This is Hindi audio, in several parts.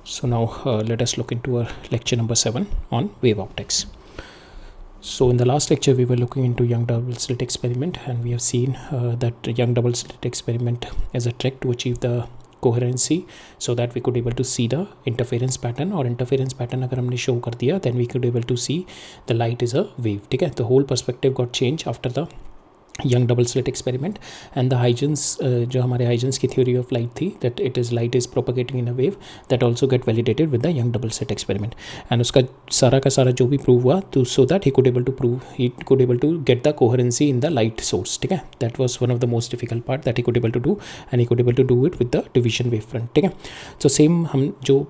So now let us look into our lecture number 7 on wave optics. So in the last lecture we were looking into Young double slit experiment, and we have seen that Young double slit experiment is a trick to achieve the coherency so that we could able to see the interference pattern, और interference pattern अगर हमने show कर दिया then we could able to see the light is a wave. ठीक है, the whole perspective got changed after the Young double slit experiment and the Huygens जो हमारे हाइजेंस की थ्योरी ऑफ लाइट थी that it is light is propagating in a wave that also get validated with the Young double slit experiment and उसका सारा का सारा जो भी प्रूव हुआ तो so that he could able to get the coherency in the light source. ठीक है, that was one of the most difficult part that he could able to do and he could able to do it with the division wave front. ठीक है, सो सेम हम जो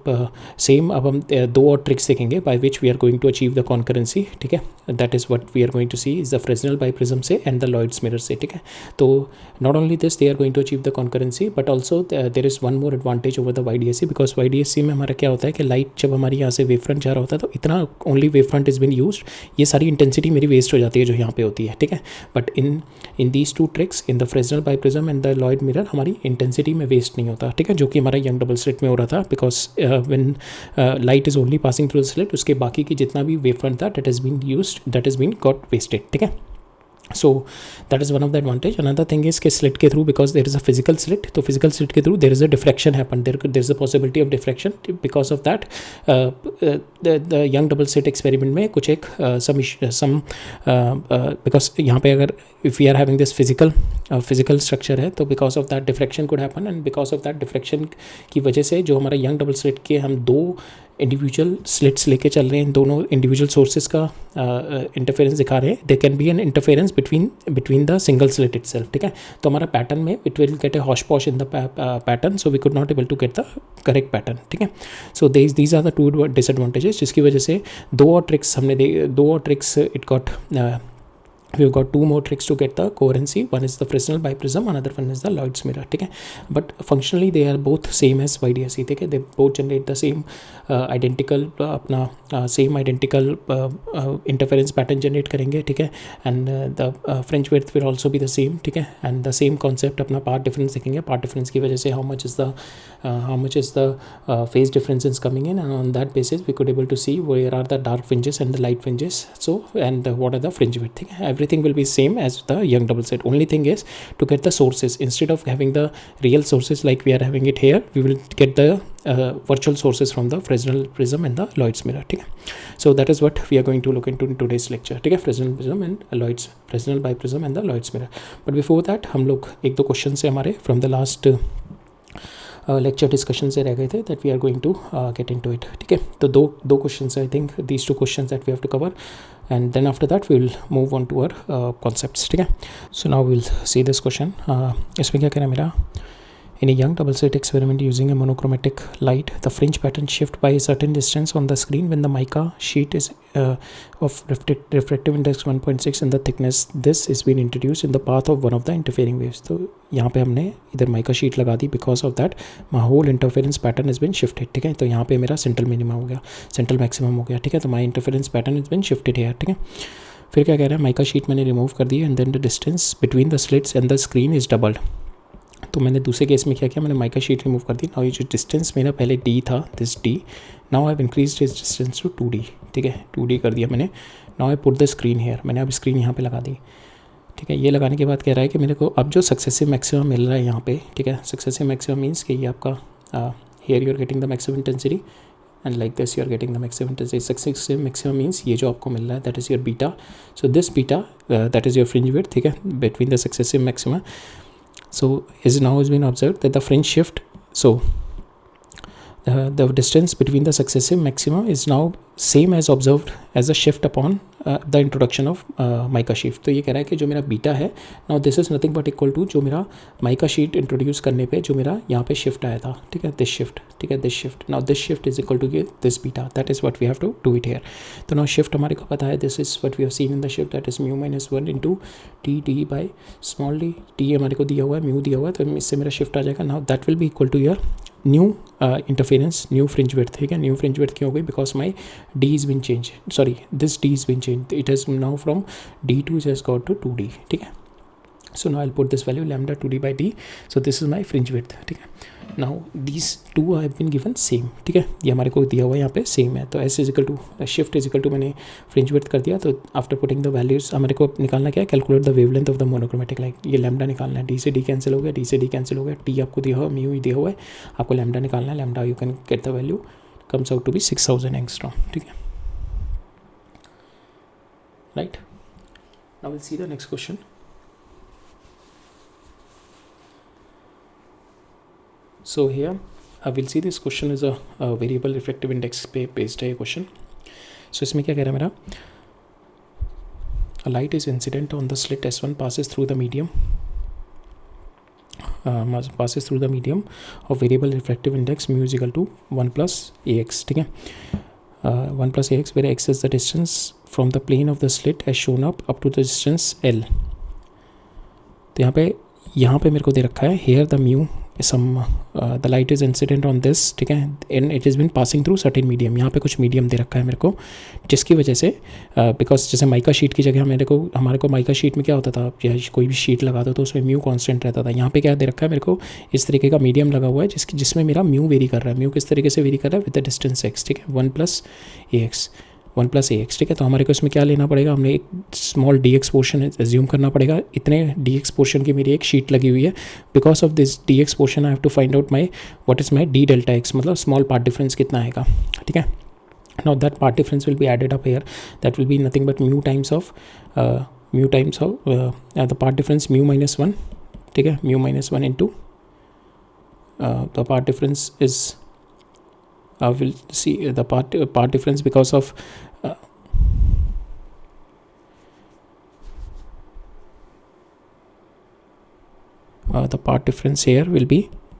सेम अब हम दो और ट्रिक्स देखेंगे by which we are going to achieve the concurrency. ठीक है, that is what we are going to see is the Fresnel biprism से एंड द लॉयड्स मिरर से. ठीक है, तो not only this they are going to achieve the concurrency but also there is one more advantage over the YDSC, because YDSC में हमारा क्या होता है कि लाइट जब हमारी यहाँ से वेव फ्रंट जा रहा होता है तो इतना only wave front is been used, ये सारी इंटेंसिटी मेरी वेस्ट हो जाती है जो यहाँ पे होती है. ठीक है, but in these two tricks in the Fresnel biprism and the Lloyd mirror हमारी इंटेंसिटी में वेस्ट नहीं होता. ठीक है, जो कि हमारा यंग डबल स्लिट में हो रहा था, because when light is only passing through the slit उसके बाकी की जितना भी वेव फ्रंट था that is been got wasted. ठीक है, so that is one of the advantage. Another thing is कि slit के through, because there is a physical slit, तो physical slit के through there is a diffraction happen, there is a possibility of diffraction. Because of that the young double slit experiment में कुछ एक some because यहाँ पे अगर if we are having this physical structure है तो because of that diffraction could happen, and because of that diffraction की वजह से जो हमारा young double slit के हम दो इंडिविजुअल स्लिट्स लेके चल रहे हैं, दोनों इंडिविजुअल सोर्सेज का इंटरफेरेंस दिखा रहे हैं, they can be an interference between the single slit itself. ठीक है, तो हमारा पैटर्न में it will get a hotchpotch in the pattern, so we could not able to get the correct pattern. ठीक है, so these are the two disadvantages, जिसकी वजह से दो और tricks it got we've got two more tricks to get the coherency. One is the Fresnel biprism, another one is the Lloyd's mirror. ठीक है, but functionally they are both same as YDSC. ठीक है, they both generate the same identical अपना same identical interference pattern generate करेंगे. ठीक है, and the fringe width will also be the same. ठीक है, and the same concept अपना path difference देखेंगे. path difference की वजह से how much is the phase difference is coming in, and on that basis we could able to see where are the dark fringes and the light fringes, so and what are the fringe width. ठीक है, everything will be same as the young double slit. Only thing is to get the sources, instead of having the real sources like we are having it here, we will get the virtual sources from the Fresnel prism and the Lloyd's mirror. ठीक है, so that is what we are going to look into in today's lecture. ठीक है, Fresnel prism and Fresnel biprism and the Lloyd's mirror. But before that हम लोग एक दो क्वेश्चन से हमारे from the last lecture discussion से रह गए थे that we are going to get into it. ठीक है, तो दो question I think these two question that we have to cover, and then after that we will move on to our concepts. ठीक है, so now will see this question. इसमें क्या कहना है मेरा, in a young double slit experiment using a monochromatic light, the fringe pattern shift by a certain distance on the screen when the mica sheet is of refractive index 1.6 and the thickness. This is being introduced in the path of one of the interfering waves. तो यहाँ पे हमने इधर mica sheet लगा दी, because of that my whole interference pattern has been shifted. ठीक है, तो यहाँ पे मेरा central minimum हो गया, central maximum हो गया. ठीक है, तो my interference pattern has been shifted here. ठीक है, फिर क्या कह रहा है, mica sheet मैंने रिमूव कर दी and then the distance between the slits and the screen is doubled. तो मैंने दूसरे केस में क्या किया, मैंने माइका शीट रिमूव कर दी. नाउ ये जो डिस्टेंस मेरा पहले d था, this d, now I have increased this distance to 2d. ठीक है, 2d कर दिया मैंने. Now I put the screen here, मैंने अब स्क्रीन यहाँ पे लगा दी. ठीक है, ये लगाने के बाद कह रहा है कि मेरे को अब जो सक्सेसिव मैक्सिमम मिल रहा है यहाँ पे. ठीक है, सक्सेसिव मैक्सिमम मीन्स कि ये आपका here you are getting the maximum intensity and like this you are getting the maximum intensity. Successive maximum means ये जो आपको मिल रहा है that is your beta. So this beta that is your fringe width. ठीक है, between the successive maxima. So is now has been observed that the fringe shift, so the distance between the successive maxima is now same as observed as a shift upon the introduction of mica sheet. तो ये कह रहा है कि जो मेरा बीटा है, now this is nothing but equal to जो मेरा mica sheet इंट्रोड्यूस करने पे जो मेरा यहाँ पे शिफ्ट आया था. ठीक है, this shift. ठीक है, this shift. Now this shift is equal to this beta. That is what we have to do it here. तो now shift हमारे को पता है, this is what we have seen in the shift, that is mu minus 1 into t by small d. t हमारे को दिया हुआ है, mu दिया हुआ है, तो इससे मेरा शिफ्ट आ जाएगा. Now that will be equal to your new interference, new fringe width. ठीक है, न्यू फ्रिंज विड्थ क्यों हो गई, because my D is been change, sorry this D is been change, it has now from d2 has got to 2d. ठीक है, So now I'll put this value lambda 2d by d. So this is my fringe width. ठीक है. Now these two have been given same. ठीक है, ये हमारे को दिया हुआ है यहाँ पे सेम है. तो s is equal to shift is equal to मैंने फ्रिंज विड्थ कर दिया. तो आफ्टर पुटिंग द वैल्यूज हमारे को निकालना क्या है, calculate the wavelength of the monochromatic light. ये लैम्डा निकालना है. डी से डी कैंसिल हो गया, डी से डी कैंसिल हो गया, टी आपको दिया हुआ, म्यू दिया हुआ है, आपको लैम्डा निकालना है. Lambda you can get the value comes out to be 6000 angstrom. ठीक है, right. Now will see the next question. So here we'll see this question is a variable refractive index पे based है ये question. So इसमें क्या कह रहा है मेरा, a light is incident on the slit S1 passes through the medium of variable refractive index mu is equal to 1 plus ax. ठीक है, 1 plus ax where x is the distance from the plane of the slit as shown up to the distance L. तो यहाँ पे मेरे को दे रखा है here the mu the light is incident on this. ठीक है, and it has been passing through certain medium. यहाँ पे कुछ मीडियम दे रखा है मेरे को, जिसकी वजह से बिकॉज जैसे माइका शीट की जगह हमारे को माइका शीट में क्या होता था, कोई भी शीट लगा दो तो उसमें म्यू कांस्टेंट रहता था. यहाँ पे क्या दे रखा है मेरे को, इस तरीके का मीडियम लगा हुआ है जिसमें मेरा म्यू वेरी कर रहा है. म्यू किस तरीके से वेरी कर रहा है, विद द डिस्टेंस एक्स. ठीक है, 1 plus ax. ठीक है, तो हमारे को इसमें क्या लेना पड़ेगा, हमने एक small D X portion assume करना पड़ेगा. इतने डी एक्स पोर्शन की मेरी एक शीट लगी हुई है. Because of this D X portion I have to find out my what is my D delta X, मतलब स्मॉल पार्ट डिफरेंस कितना आएगा. ठीक है, now that part difference will be added up here. That will be nothing but mu times of the part difference mu -1. ठीक है, mu -1 into the part difference is we'll see the part difference because of the part difference here will be,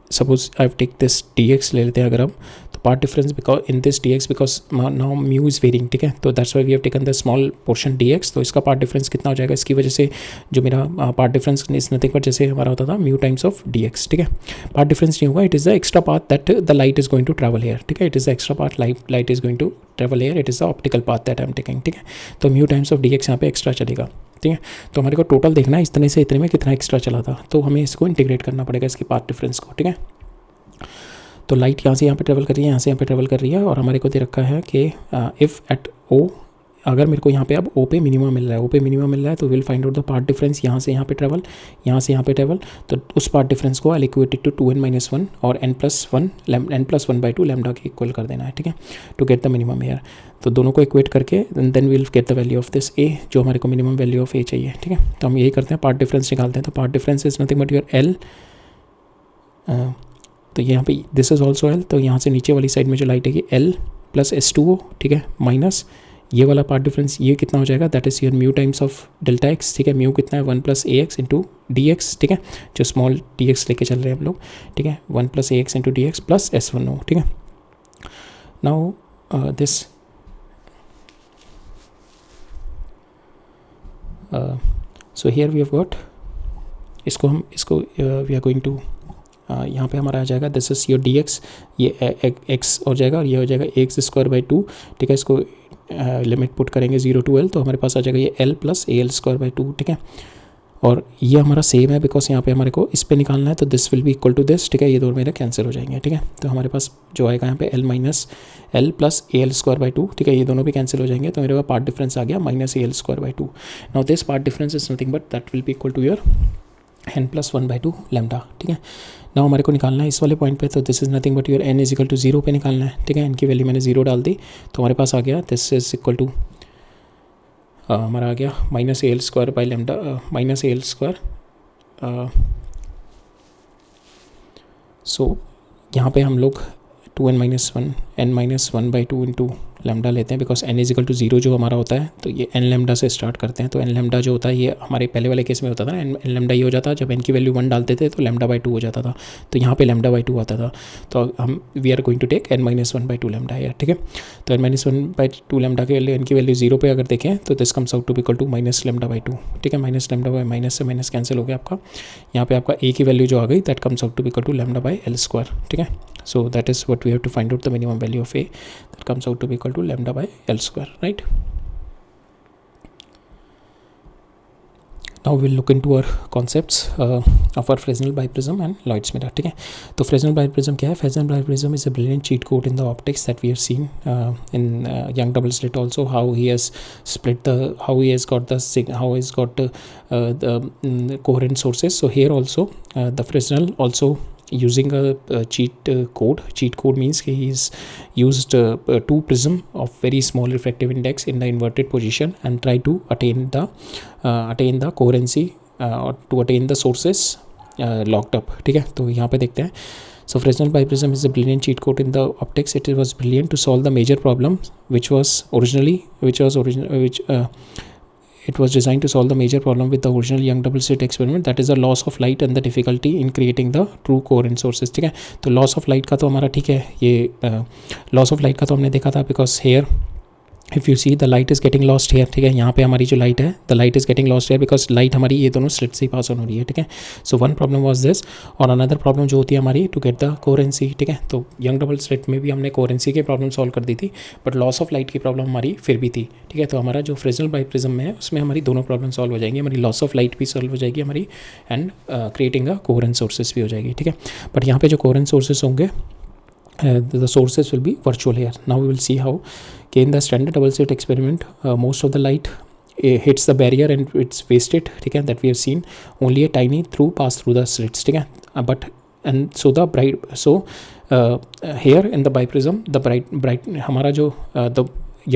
suppose I've take this dx ले लेते हैं अगर हम, तो part difference because in this dx because now mu is varying. ठीक है, तो that's why we have taken the small portion dx. तो इसका part difference कितना हो जाएगा, इसकी वजह से जो मेरा part difference is nothing but जैसे हमारा होता था mu times of dx. ठीक है, part difference नहीं होगा, it is the extra path that the light is going to travel here. ठीक है, it is the extra path light is going to travel here, it is the optical path that I am taking. ठीक है, तो mu times of dx यहाँ पे एक्स्ट्रा चलेगा. ठीक है, तो हमारे को टोटल देखना है इतने से इतने में कितना एक्स्ट्रा चला था, तो हमें इसको इंटीग्रेट करना पड़ेगा इसके पार्ट डिफरेंस को. ठीक है, तो लाइट यहाँ से यहाँ पे ट्रेवल कर रही है, यहाँ से यहाँ पे ट्रेवल कर रही है, और हमारे को दे रखा है कि इफ़ एट ओ, अगर मेरे को यहाँ पे अब ओ पे मिनिमम मिल रहा है, ओ पे मिनिमम मिल रहा है, तो will find out the part difference यहाँ से यहाँ पे ट्रेवल, यहाँ से यहाँ पे ट्रेवल. तो उस पार्ट डिफरेंस को आई इक्वेटेड टू 2n-1 और n+1/2 लैम्डा के इक्वल कर देना है. ठीक है, to get the minimum here. तो दोनों को इक्वेट करके then will get the value of this A, जो हमारे को मिनिमम वैल्यू ऑफ ए चाहिए. ठीक है, तो हम यही करते हैं, पार्ट डिफरेंस निकालते हैं. तो part difference is nothing but your L. तो यहाँ पे दिस इज ऑल्सो एल, तो यहाँ से नीचे वाली साइड में जो लाइट है L + S2O. ठीक है, माइनस ये वाला पार्ट डिफरेंस, ये कितना हो जाएगा, that is your mu times of delta x. ठीक है, म्यू कितना है 1 + ax इंटू डी एक्स. ठीक है, जो स्मॉल डी एक्स लेके चल रहे हैं हम लोग. ठीक है, 1 + ax into D X plus S1O. ठीक है, now this so here we have got, इसको वी आर गोइंग टू यहाँ पे हमारा आ जाएगा this is your D X, ये एक्स हो जाएगा और ये हो जाएगा x²/2. ठीक है, इसको लिमिट पुट करेंगे 0 to L, तो हमारे पास आ जाएगा ये L + AL²/2. ठीक है, और ये हमारा सेम है बिकॉज यहाँ पे हमारे को इस पे निकालना है, तो this will be equal to this. ठीक है, ये दोनों मेरे कैंसिल हो जाएंगे. ठीक है, तो हमारे पास जो आएगा यहाँ पे L + AL²/2. ठीक है, ये दोनों भी कैंसिल हो जाएंगे, तो मेरे पास पार्ट डिफरेंस आ गया -AL²/2. Now this part difference is nothing but that will be equal to your n+1/2 lambda. ठीक है, नाउ हमारे को निकालना है इस वाले पॉइंट पे, तो this is nothing but your n is equal to 0 पे निकालना है. ठीक है, n की वैल्यू मैंने 0 डाल दी, तो हमारे पास आ गया दिस इज इक्वल टू हमारा आ गया -AL²/λ -AL². सो यहाँ पे हम लोग 2n-1 n-1/2 इंटू लैम्डा लेते हैं because n is equal to 0 जो हमारा होता है, तो ये n लैम्डा से स्टार्ट करते हैं. तो n लैम्डा जो होता है ये हमारे पहले वाले केस में होता था ना, n लैम्डा ये हो जाता जब n की वैल्यू 1 डालते थे तो λ/2 हो जाता था, तो यहाँ पे λ/2 आता था. तो हम we are going to take n-1/2 lambda है. ठीक है, तो n-1/2 लैम्डा के लिए n की वैल्यू 0 पे अगर देखें तो this comes out to be equal to -λ/2. ठीक है, -λ/, से माइनस कैंसिल हो गया आपका. यहाँ पे आपका a की वैल्यू जो आ गई that comes out to be equal to λ/L². ठीक है, so that is what we have to find out the minimum value of a, that comes out to be equal to λ/L². right, now will look into our concepts of our Fresnel biprism and Lloyd's mirror. ठीक है, तो फ्रेस्नेल बाइप्रिज्म क्या है? Fresnel biprism is a brilliant cheat code in the optics that we have seen in Young double slit also, how he has split the, how he has got the how he has got the coherent sources. So here also the Fresnel also using a cheat code. Cheat code means he's used two prism of very small refractive index in the inverted position and try to attain the coherency or to attain the sources locked up. ठीक है, तो यहाँ पे देखते हैं. So Fresnel biprism is a brilliant cheat code in the optics. It was brilliant to solve the major problem which it was designed to solve the major problem with the original young double slit experiment, that is the loss of light and the difficulty in creating the true coherent sources. ठीक है, तो loss of light का तो हमारा ठीक है, ये loss of light का तो हमने देखा था, because here if you see the light is getting lost here. ठीक है, यहाँ पे हमारी जो लाइट है, the light is getting lost here because light हमारी ये दोनों स्लिट से ही पास ऑन हो रही है. ठीक है, so one problem was this. और अनदर प्रॉब्लम जो होती है हमारी टू गेट द कोहेरेंसी. ठीक है, तो यंग डबल स्लिट में भी हमने कोहेरेंसी की प्रॉब्लम सॉल्व कर दी थी, बट लॉस ऑफ लाइट की प्रॉब्लम हमारी फिर भी थी. ठीक है, तो हमारा जो फ्रेस्नेल बाइप्रिज्म में है उसमें हमारी दोनों प्रॉब्लम सॉल्व हो जाएंगी. हमारी लॉस ऑफ लाइट भी सॉल्व हो जाएगी हमारी, and creating a coherent sources भी हो जाएगी. ठीक है, बट यहाँ पे जो कोहेरेंट सोर्सेज होंगे, the sources will be virtual here. Now we will see how in the standard double slit experiment most of the light hits the barrier and it's wasted. ठीक है, that we have seen only a tiny through pass through the slits. ठीक है, but and so the here in the biprism the bright हमारा जो the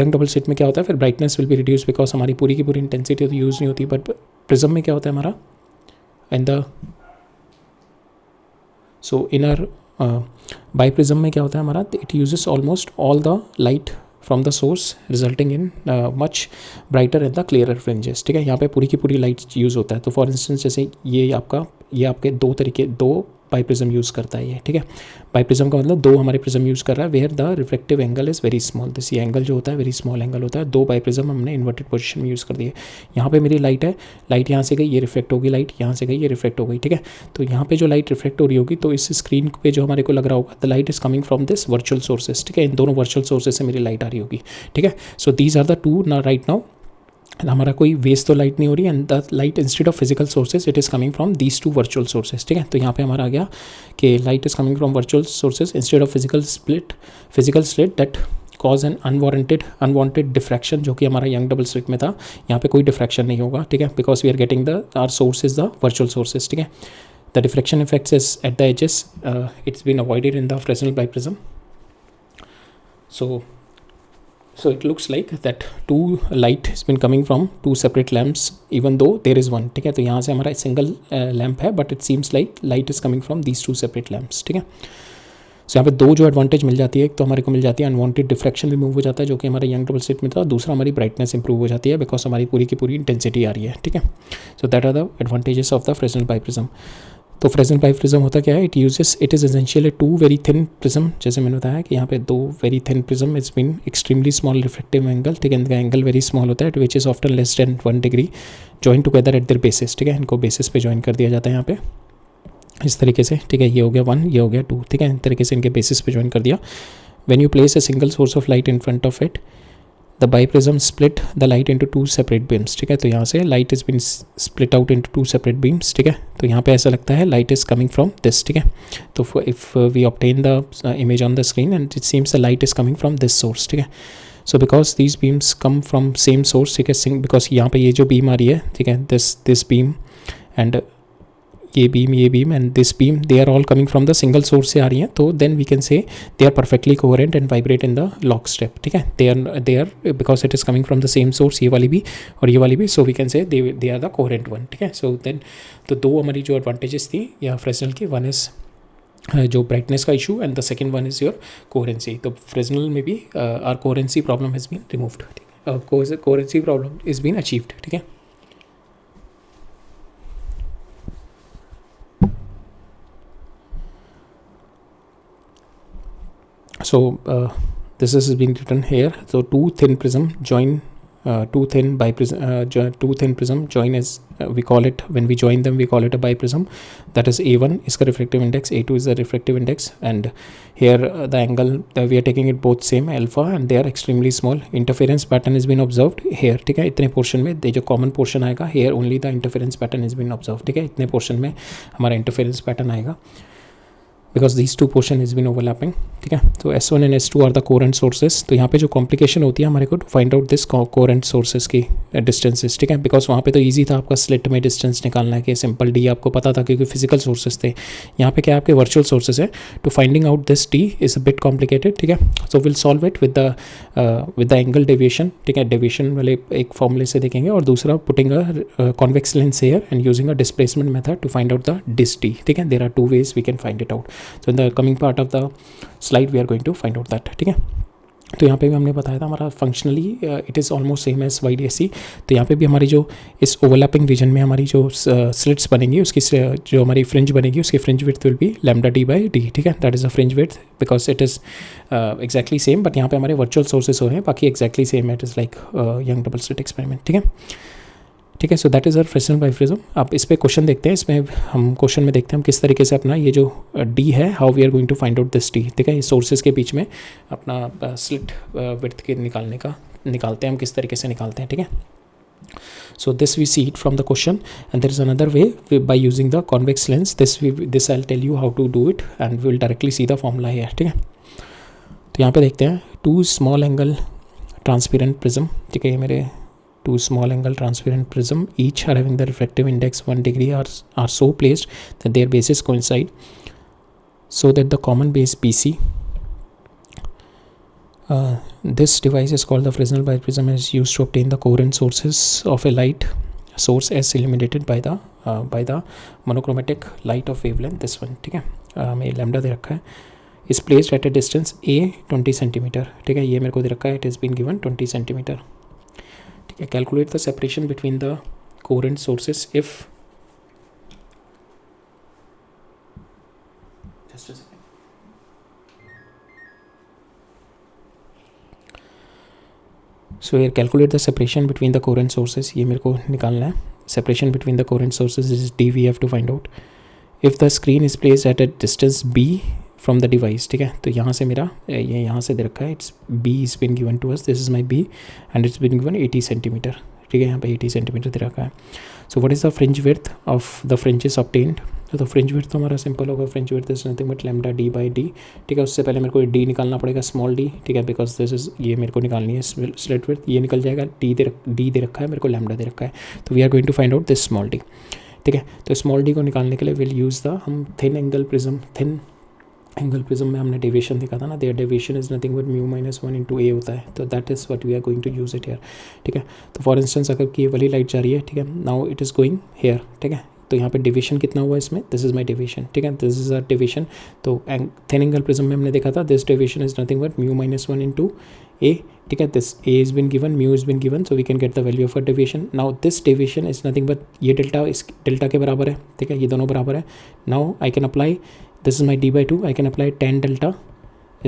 young double slit में क्या होता है, फिर brightness will be reduced because हमारी पूरी की पूरी intensity तो यूज़ नहीं होती. but prism में क्या होता है हमारा, in the so in our biprism में क्या होता है हमारा, it uses almost all the light from the source resulting in much brighter and the clearer fringes. ठीक है, यहाँ पे पूरी की पूरी लाइट यूज़ होता है. तो फॉर इंस्टेंस जैसे ये आपके दो बाइप्रिज्म यूज़ करता है ये. ठीक है, बाइप्रिज्म का मतलब दो हमारे प्रिज्म यूज़ कर रहा है, where the reflective angle is very small. This ये एंगल जो होता है वेरी स्मॉल एंगल होता है. दो बाइप्रिज्म हमने इन्वर्टेड पोजीशन में यूज़ कर दिए. यहाँ पे मेरी लाइट है, लाइट यहाँ से गई, ये रिफ्लेक्ट होगी, लाइट यहाँ से गई, ये रिफ्लेक्ट हो गई. ठीक है, तो यहाँ पे जो लाइट रिफ्लेक्ट हो रही होगी, तो इस स्क्रीन पे जो हमारे को लग रहा होगा, the light is coming from this virtual sources. ठीक है, इन दोनों वर्चुअल सोर्सेज से मेरी लाइट आ रही होगी. ठीक है, so these are the two ना राइट नाउ हमारा कोई वेस्ट तो लाइट नहीं हो रही, and the light instead of physical sources it is coming from these two virtual sources. ठीक है, तो यहाँ पे हमारा आ गया कि light is coming from virtual sources instead of physical slit that cause an unwanted diffraction, जो कि हमारा यंग डबल स्लिट में था. यहाँ पे कोई डिफ्रैक्शन नहीं होगा. ठीक है, because we are getting our source is the virtual sources. ठीक है, the diffraction effects is at the edges, it's been avoided in the Fresnel biprism. So it looks like that two light has been coming from two separate lamps even though there is one. ठीक है, तो यहाँ से हमारा सिंगल लैम्प है, but it seems like light is coming from these to separate lamps. ठीक है, सो यहाँ पे दो जो एडवांटेज मिल जाती है, एक तो हमारे को मिल जाती है अनवांटेड डिफ्रैक्शन रिमूव हो जाता है, जो कि हमारे यंग डबल स्लिट में था. दूसरा हमारी ब्राइटनेस इंप्रूव हो जाती है बिकॉज हमारी पूरी की पूरी इंटेंसिटी आ रही है. ठीक है, so that are the advantages of the Fresnel biprism. तो फ्रेस्नेल बाइप्रिज्म होता क्या है, it is essentially two very thin prism. जैसे मैंने बताया कि यहाँ पे दो very thin prism, it's been extremely small reflective angle. ठीक है, इनका एंगल वेरी स्मॉल होता है, which is often less than 1 degree, join together at their basis. ठीक है, इनको बेसिस पे जॉइन कर दिया जाता है यहाँ पे इस तरीके से. ठीक है, ये हो गया 1, ये हो गया 2. ठीक है, इन तरीके से इनके बेसिस पे जॉइन कर दिया. When you place a single source of light in front of it, the biprism split the light into two separate beams. ठीक है, तो यहाँ से light is been split out into two separate beams. ठीक है, तो यहाँ पे ऐसा लगता है light is coming from this. ठीक है, तो if we obtain the image on the screen and it seems the light is coming from this source. ठीक है, so because these beams come from same source. ठीक है, बिकॉज यहाँ पे ये जो बीम आ रही है, ठीक है, दिस बीम एंड ये beam and this beam, they are all coming from the single source से आ रही हैं. तो then we can say they are perfectly coherent and vibrate in the lock step. ठीक है, they are because it is coming from the same source, ये वाली भी और ये वाली भी. सो we can say they are the coherent one. ठीक है, सो देन तो दो हमारी जो एडवांटेजेस थी या फ्रेस्नेल की, वन इज़ जो ब्राइटनेस का issue and the second one is your coherency. तो फ्रेस्नेल में भी our coherency problem has been removed. Coherency problem is been achieved. ठीक है, so this is being written here. So two thin prism join two thin two thin prism join as we call it, when we join them we call it a biprism. That is A1 is the refractive index, A2 is the refractive index, and here the angle we are taking it both same alpha and they are extremely small. Interference pattern has been observed here, ठीक है. इतने पोर्शन में जो कॉमन पोर्शन आएगा, here only the interference pattern has been observed, ठीक है. इतने पोर्शन में हमारा इंटरफेरेंस पैटर्न आएगा because these two portion has been overlapping, ठीक है. तो S1 and S2 are the coherent sources. तो यहाँ पे जो कॉम्प्लिकेशन होती है हमारे को to find out this coherent sources की डिस्टेंसेस, ठीक है. बिकॉज वहाँ पे तो ईजी था आपका स्लिट में डिस्टेंस निकालना है कि सिंपल डी आपको पता था क्योंकि फिजिकल सोर्सेज थे. यहाँ पे क्या आपके वर्चुअल सोर्सेज है. To finding out this D is a bit complicated, ठीक है. So will solve it with the angle deviation, ठीक है. डेविएशन वाले एक फॉर्मूले से देखेंगे और दूसरा putting a convex lens here and using a displacement method to find out the this D, ठीक है. There are two ways we can find it out. So in the coming part of the slide we are going to find out that, ठीक है. तो यहाँ पे भी हमने बताया था हमारा functionally it is almost same as YDSC. तो यहाँ पे भी हमारी जो इस ओवरलैपिंग रीजन में हमारी जो स्लिट्स बनेंगी उसकी जो हमारी फ्रिंज बनेगी उसकी fringe width will be λd/d, ठीक है. That is a fringe width because it is exactly same, but यहाँ पे हमारे वर्चुअल सोर्सेज हो रहे हैं, बाकी एग्जैक्टली सेम है. It is like Young double slit experiment, ठीक है. ठीक है. So that is our Fresnel biprism. आप इस पर क्वेश्चन देखते हैं. इसमें हम क्वेश्चन में देखते हैं हम किस तरीके से अपना ये जो डी है, how we are going to find out this D, ठीक है. ये सोर्सेज के बीच में अपना स्लिट विड्थ के निकालते हैं हम किस तरीके से निकालते हैं, ठीक है. So this we see it from the question, and there is another way by using the convex lens. This I'll tell you how to do it, and we will directly see the formula here, ठीक है. तो यहाँ पे देखते हैं two small angle transparent prism, ठीक है. ये मेरे two small angle transparent prism, each are having the refractive index 1 degree are so placed that their bases coincide so that the common base BC. This device is called the Fresnel biprism and is used to obtain the coherent sources of a light source as illuminated by the monochromatic light of wavelength, this one, ठीक है. मैं लैम्डा दे रखा है. is placed at a distance a 20 centimeter, ठीक है. ये मेरे को दे रखा है, it has been given 20 centimeter. Calculate the separation between the coherent sources if just a second. So here calculate the separation between the coherent sources. ये मेरे को निकालना है. Separation between the coherent sources is d, we have to find out. If the screen is placed at a distance b from the device, ठीक है. तो यहाँ से मेरा ये यहाँ से दे रखा है, it's B is been given to us, this is my B and it's been given 80 centimetre, ठीक है. यहाँ पे 80 सेंटीमीटर दे रखा है. So what is the fringe width of the fringes obtained. तो फ्रिंज विड्थ तो हमारा सिंपल होगा. Fringe width is nothing but λd/d, ठीक है. उससे पहले मेरे को डी निकालना पड़ेगा, स्मॉल डी, ठीक है. बिकॉज दिस इज ये मेरे को निकालनी है स्लिट विड्थ, ये निकल जाएगा. डी दे रखा है मेरे को, लैम्डा दे रखा है. तो we are going to find out this small D, ठीक है. तो स्मॉल डी को निकालने के लिए विल यूज़ द हम थिन एंगल प्रिज्म में हमने डेविएशन देखा था ना. There deviation is nothing but μ-1 into A होता है. तो that is what we are going to use it here, ठीक है. तो फॉर इंस्टेंस अगर कि ये वाली लाइट जा रही है, ठीक है, now it is going hair, ठीक है. तो यहाँ पे डेविएशन कितना हुआ इसमें, दिस इज़ माई डेविएशन, ठीक है. This is a deviation. तो थिन एंगल प्रिज्म में हमने देखा था this deviation is nothing but μ-1 into A, ठीक है. This A is been given, mu is been given, so we can get the value of a deviation. Now this deviation is nothing but ये डेल्टा इस डेल्टा के बराबर है, ठीक है. ये दोनों बराबर है. Now I can apply, this is my d/2, I can apply tan delta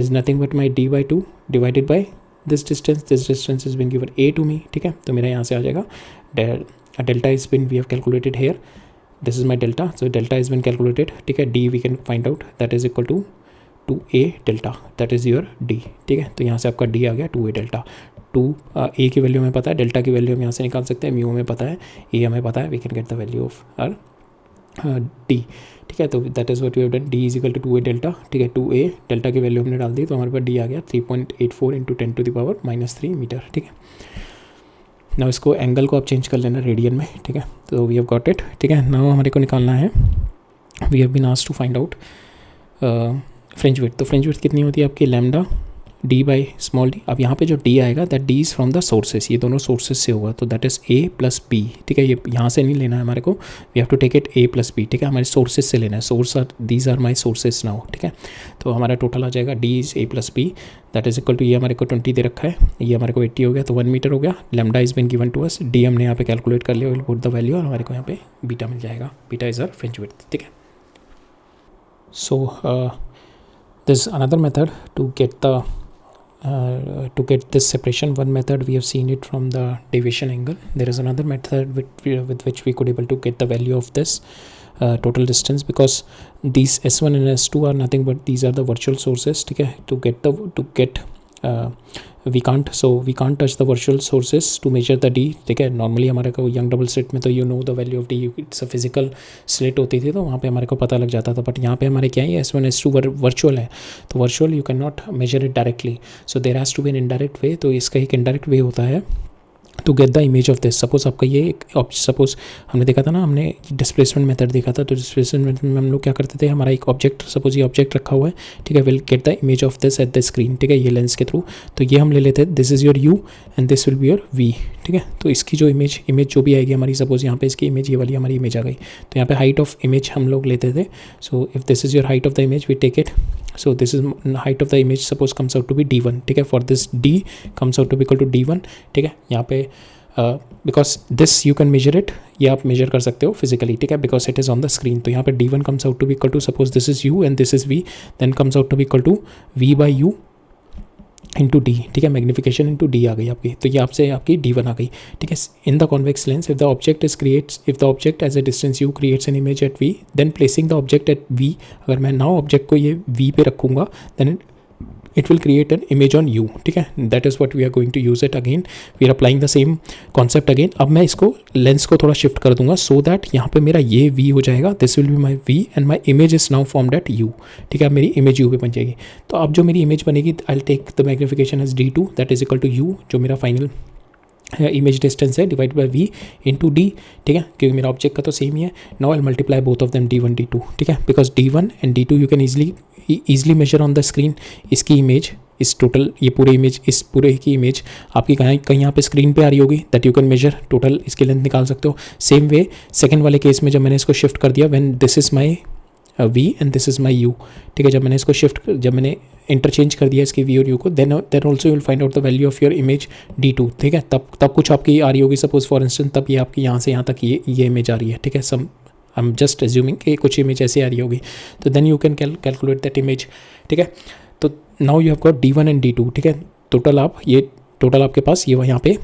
is nothing but my d/2 divided by this distance has been given a to me, ठीक है. तो मेरा यहाँ से आ जाएगा delta is been we have calculated here, this is my delta, so delta has been calculated, ठीक है. d we can find out that is equal to 2a delta, that is your d, ठीक है. तो यहाँ से आपका d आ गया 2a delta. 2a की वैल्यू हमें पता है, डेल्टा की वैल्यू हम यहाँ से निकाल सकते हैं, म्यू हमें पता है, a हमें पता है, we can get the value of our D, ठीक है. तो that is what we have done. D is equal to 2a delta, ठीक है. 2a डेल्टा की वैल्यू हमने डाल दी तो हमारे पास डी आ गया 3.84 इंटू 10⁻³ मीटर, ठीक है. नाउ इसको एंगल को आप चेंज कर लेना रेडियन में, ठीक है. तो वी हैव गॉट इट, ठीक है. नाउ हमारे को निकालना है, we have been asked to find out fringe width. तो फ्रिंज विड्थ कितनी होती है आपकी, lambda D by small D. अब यहाँ पे जो डी आएगा that D is from the sources, ये दोनों सोर्सेस से होगा, तो that is A plus B, ठीक है. ये यहाँ से नहीं लेना है हमारे को, we have to take it A plus B, ठीक है. हमारे सोर्सेस से लेना है, source are these are my sources now, ठीक है. तो हमारा टोटल आ जाएगा D is A plus B, that is equal to, ये हमारे को 20 दे रखा है, ये हमारे को 80 हो गया, तो 1 मीटर हो गया. Lambda is been given to us, D हमने यहाँ पे कैलकुलेट कर लिया, विल पुट द वैल्यू और हमारे को यहाँ पे बीटा मिल जाएगा. Beta is our fringe width, ठीक है. So this another method to get the to get this separation. One method we have seen it from the deviation angle. There is another method with which we could able to get the value of this total distance, because these S1 and S2 are nothing but these are the virtual sources. ठीक है, we can't touch the virtual sources to measure the D. ठीक है, नॉर्मली हमारे को यंग डबल स्लिट में तो you know the value of D, it's a physical slit होती थी, तो वहाँ पे हमारे को पता लग जाता था. बट यहाँ पे हमारे क्या है, S1 S2 वर्चुअल है, तो virtual you can not measure it directly, so there has to be an indirect way. तो इसका एक इनडायरेक्ट वे होता है to get the image of this. Suppose आपका ये सपोज हमने देखा था ना, हमने डिस्प्लेसमेंट मेथड देखा था, तो डिस्प्लेसमेंट मेथड में हम लोग क्या करते थे, हमारा एक ऑब्जेक्ट, सपोज ये ऑब्जेक्ट रखा हुआ है, ठीक है, will get the image of this at the screen. ठीक है, ये लेंस के थ्रू, तो ये हम ले लेते हैं, this is your u and this will be your v. ठीक है, तो इसकी जो इमेज जो भी आएगी हमारी, सपोज यहाँ पे इसकी इमेज, ये वाली हमारी इमेज आ गई, तो यहाँ पे हाइट ऑफ इमेज हम लोग लेते थे. So if this is your height of the image, we take it. So this is height of the image, suppose comes out to be d1. ठीक है, for this d comes out to be equal to d1. ठीक है, यहाँ पे because this you can measure it, ये आप मेजर कर सकते हो फिजिकली. ठीक है, because it is on the screen. तो यहाँ पे d1 comes out to be equal to, suppose this is u and this is v, then comes out to be equal to v by u into d. ठीक है, मैग्निफिकेशन इंटू डी आ गई आपकी, तो ये आपसे आपकी d1 आ गई. ठीक है, in the convex lens if the object as a distance u creates an image at v, then placing the object at v, अगर मैं नाउ ऑब्जेक्ट को ये v पे रखूँगा, then it will create an image on u. ठीक है, that is what we are going to use it again. We are applying the same concept again. अब मैं इसको लेंस को थोड़ा शिफ्ट कर दूंगा, so that यहाँ पे मेरा ये v हो जाएगा, this will be my v and my image is now formed at u. ठीक है, अब मेरी इमेज u पे बन जाएगी. तो अब जो मेरी इमेज बनेगी, I'll take the magnification as d2, that is equal to u, जो मेरा फाइनल इमेज डिस्टेंस है, divide by v into d. ठीक है, क्योंकि मेरा ऑब्जेक्ट का तो सेम ही है. Now I multiply both of them d1 d2. ठीक है, because d1 and d2 you can easily major on the screen. इसकी इमेज, इस टोटल, ये पूरे इमेज, इस पूरे की इमेज आपकी कहीं यहाँ पे स्क्रीन पे आ रही होगी, that you can measure total, इसकी लेंथ निकाल सकते हो. सेम वे सेकंड वाले केस में जब मैंने इसको शिफ्ट कर दिया, when this is my v and this is my u. ठीक है, जब मैंने इसको जब मैंने इंटरचेंज कर दिया इसकी v और u को, then also you will find out the value of your image d2. ठीक है, तब कुछ आपकी आ रही होगी, सपोज फॉर इंस्टेंस, तब ये आपकी यहाँ से यहाँ तक ये इमेज आ रही है. ठीक है, some I am just assuming कि कुछ इमेज ऐसे आ रही होगी, तो then you can calculate that image. ठीक है, तो now you have got d1 and d2. ठीक है, टोटल आपके पास ये यहाँ पे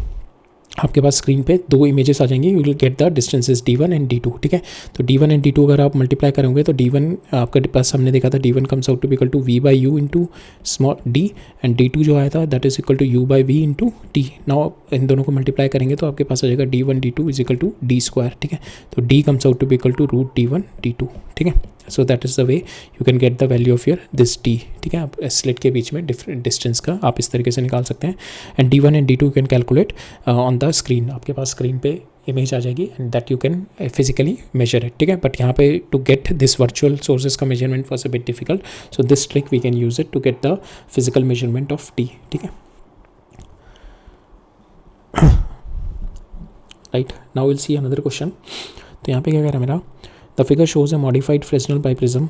आपके पास स्क्रीन पे दो इमेजेस आ जाएंगी, you will get the distances d1 and d2. ठीक है, तो d1 एंड d2 अगर आप मल्टीप्लाई करोगे, तो d1 आपके पास हमने देखा था, d1 comes out to be equal to v by u into small d, and d2 जो आया था, that is equal to u by v into d. Now इन दोनों को मल्टीप्लाई करेंगे तो आपके पास आ जाएगा d1 d2 is equal to d square. ठीक है, तो d comes out to be equal to root d1 d2. ठीक है, so that is the way you can get the value of your this d. ठीक है, आप स्लिट के बीच में डिफरेंट डिस्टेंस का आप इस तरीके से निकाल सकते हैं. And d1 and d2 can calculate on the screen. आपके पास स्क्रीन पे इमेज आ जाएगी and that you can physically measure it. ठीक है, बट यहाँ पे to get this virtual sources का measurement was a bit difficult, so this trick we can use it to get the physical measurement of d. ठीक है, right. Now will see another question. तो यहाँ पे क्या कह रहा है मेरा, the figure shows a modified Fresnel biprism.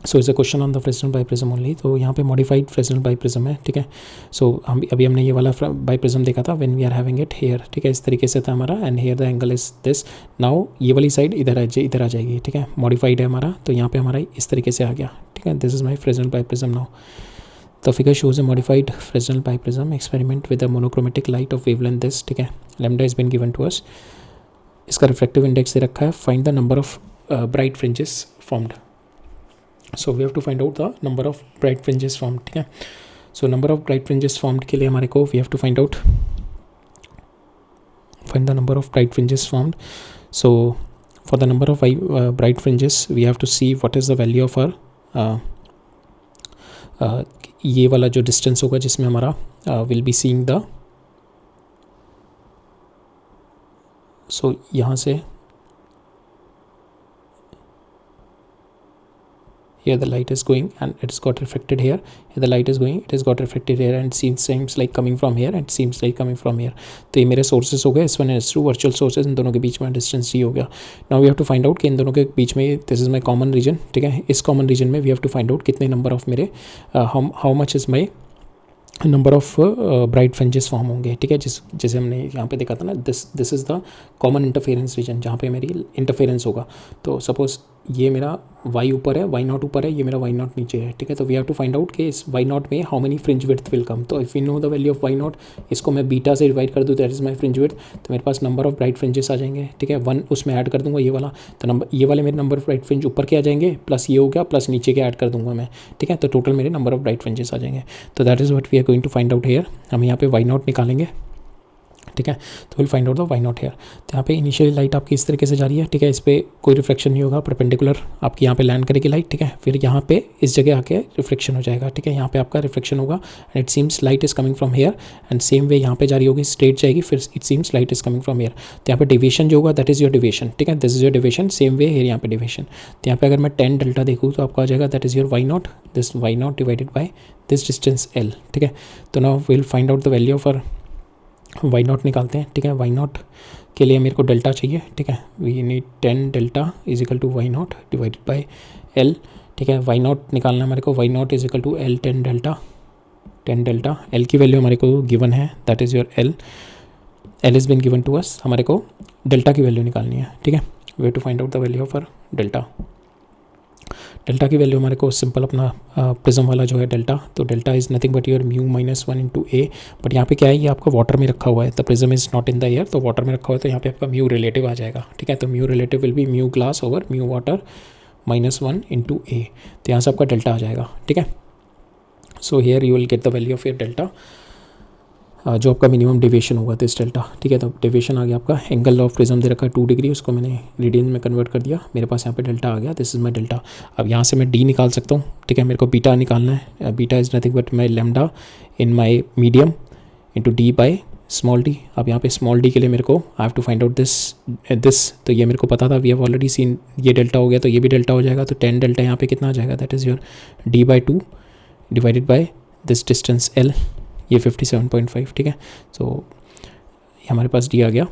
So is a question on the Fresnel biprism only. तो यहाँ पे मॉडिफाइड फ्रेस्नेल बाइप्रिज्म है. ठीक है, सो अभी हमने ये वाला बाइप्रिज्म देखा था, when we are having it here. ठीक है, इस तरीके से था हमारा, and here the angle is this. Now ये वाली साइड इधर आ जाएगी. ठीक है, मॉडिफाइड है हमारा, तो यहाँ पे हमारा इस तरीके से आ गया. ठीक है, this is my Fresnel biprism. Now the figure shows a modified Fresnel biprism experiment with a monochromatic light of wavelength this. ठीक है, lambda is been given to us. इसका रिफ्लेक्टिव इंडेक्स दे रखा है. Find the number of bright fringes formed. So we have to find out the number of bright fringes formed. ठीक है, so number of bright fringes formed के लिए हमारे को we have to find the number of bright fringes formed. So for the number of bright fringes we have to see what is the value of our ये वाला जो डिस्टेंस होगा जिसमें हमारा will be seeing the, so यहाँ से here the light is going and it's got reflected here. Here the light is going, it has got reflected here and seems like coming from here and seems like coming from here. तो ये मेरे सोर्सेज हो गए S1 and S2 virtual sources. इन दोनों के बीच में डिस्टेंस d हो गया. Now we have to find out कि इन दोनों के बीच में this is my common region. ठीक है, इस कॉमन रीजन में we have to find out कितने नंबर ऑफ मेरे how much is my number of bright fringes form होंगे. ठीक है, जैसे हमने यहाँ पे देखा था ना, this is the common interference region, जहाँ पे मेरी इंटरफेरेंस होगा. तो सपोज ये मेरा y ऊपर है, y0 ऊपर है, ये मेरा y0 नीचे है, ठीक है। तो we have to find out कि इस y0 में how many fringe width will come. तो if you know the value of y0, इसको मैं बीटा से डिवाइड कर दूँ, that is my fringe width, तो मेरे पास नंबर ऑफ ब्राइट फ्रिंजेस आ जाएंगे, ठीक है। 1 उसमें ऐड कर दूंगा ये वाला, तो नंबर ये वाले मेरे नंबर ऑफ ब्राइट फ्रिंज ऊपर के आ जाएंगे, प्लस ये हो गया, प्लस नीचे के ऐड कर दूंगा मैं, ठीक है। तो टोटल मेरे नंबर ऑफ ब्राइट फ्रिंजेस आ जाएंगे। तो that is what we are going to find out here. हम यहाँ पे y0 निकालेंगे, ठीक है। तो will find out the y0 here. तो यहाँ पे इनिशियली लाइट आपकी इस तरीके से जा रही है, ठीक है। इस पर कोई रिफ्लेक्शन नहीं होगा, परपेंडिकुलर आपकी यहाँ पे लैंड करेगी लाइट, ठीक है। फिर यहाँ पे इस जगह आके रिफ्लेक्शन हो जाएगा, ठीक है। यहाँ पे आपका रिफ्लेक्शन होगा and it seems light is coming from here, and same way यहाँ पे जा रही होगी, स्ट्रेट जाएगी, फिर it seems light is coming from here. तो यहाँ पे डिविएशन जो होगा दैट इज़ योर डिविएशन, ठीक है। This is your deviation, same way here यहाँ पे डिविएशन। तो यहाँ पे अगर मैं 10 डेल्टा देखूँ तो आपको आ जाएगा that is your y0, this y0 divided by this distance l, ठीक है। तो now will find out the value of y0 निकालते हैं, ठीक है। y0 के लिए मेरे को डेल्टा चाहिए, ठीक है। We need 10 delta is equal to y0 divided by l, ठीक है। y0 निकालना है हमारे को, y0 is equal to l 10 delta. l की वैल्यू हमारे को गिवन है, that is your l is been given to us. हमारे को डेल्टा की वैल्यू निकालनी है, ठीक है। Way to find out the value of delta. Delta की वैल्यू हमारे को सिंपल अपना प्रिज्म वाला जो है डेल्टा, तो delta is nothing but your mu minus 1 into A. But यहाँ पे क्या है, ये आपका वाटर में रखा हुआ है, the prism is not in the air, तो वाटर में रखा हुआ है, तो यहाँ पे आपका म्यू रिलेटिव आ जाएगा, ठीक है। तो mu relative will be mu glass over mu water minus 1 into A. तो यहाँ से आपका डेल्टा आ जाएगा, ठीक है। So here you will get the value of your delta, जो आपका मिनिमम डेविएशन होगा दिस डेल्टा, ठीक है। तो डेविएशन आ गया आपका, एंगल ऑफ प्रिज्म दे रखा है 2 डिग्री, उसको मैंने रेडियन में कन्वर्ट कर दिया, मेरे पास यहाँ पे डेल्टा आ गया, दिस इज़ माई डेल्टा। अब यहाँ से मैं डी निकाल सकता हूँ, ठीक है। मेरे को बीटा निकालना है, beta is nothing but my lambda in my medium into d by small D. अब यहाँ पे स्मॉल डी के लिए मेरे को I have to find out this, तो ये मेरे को पता था, वी हैव ऑलरेडी सीन, ये डेल्टा हो गया तो ये भी डेल्टा हो जाएगा। तो 10 डेल्टा यहाँ पे कितना आ जाएगा, that is your d/2 divided by this distance l, ये 57.5, ठीक है। तो हमारे पास डी आ गया,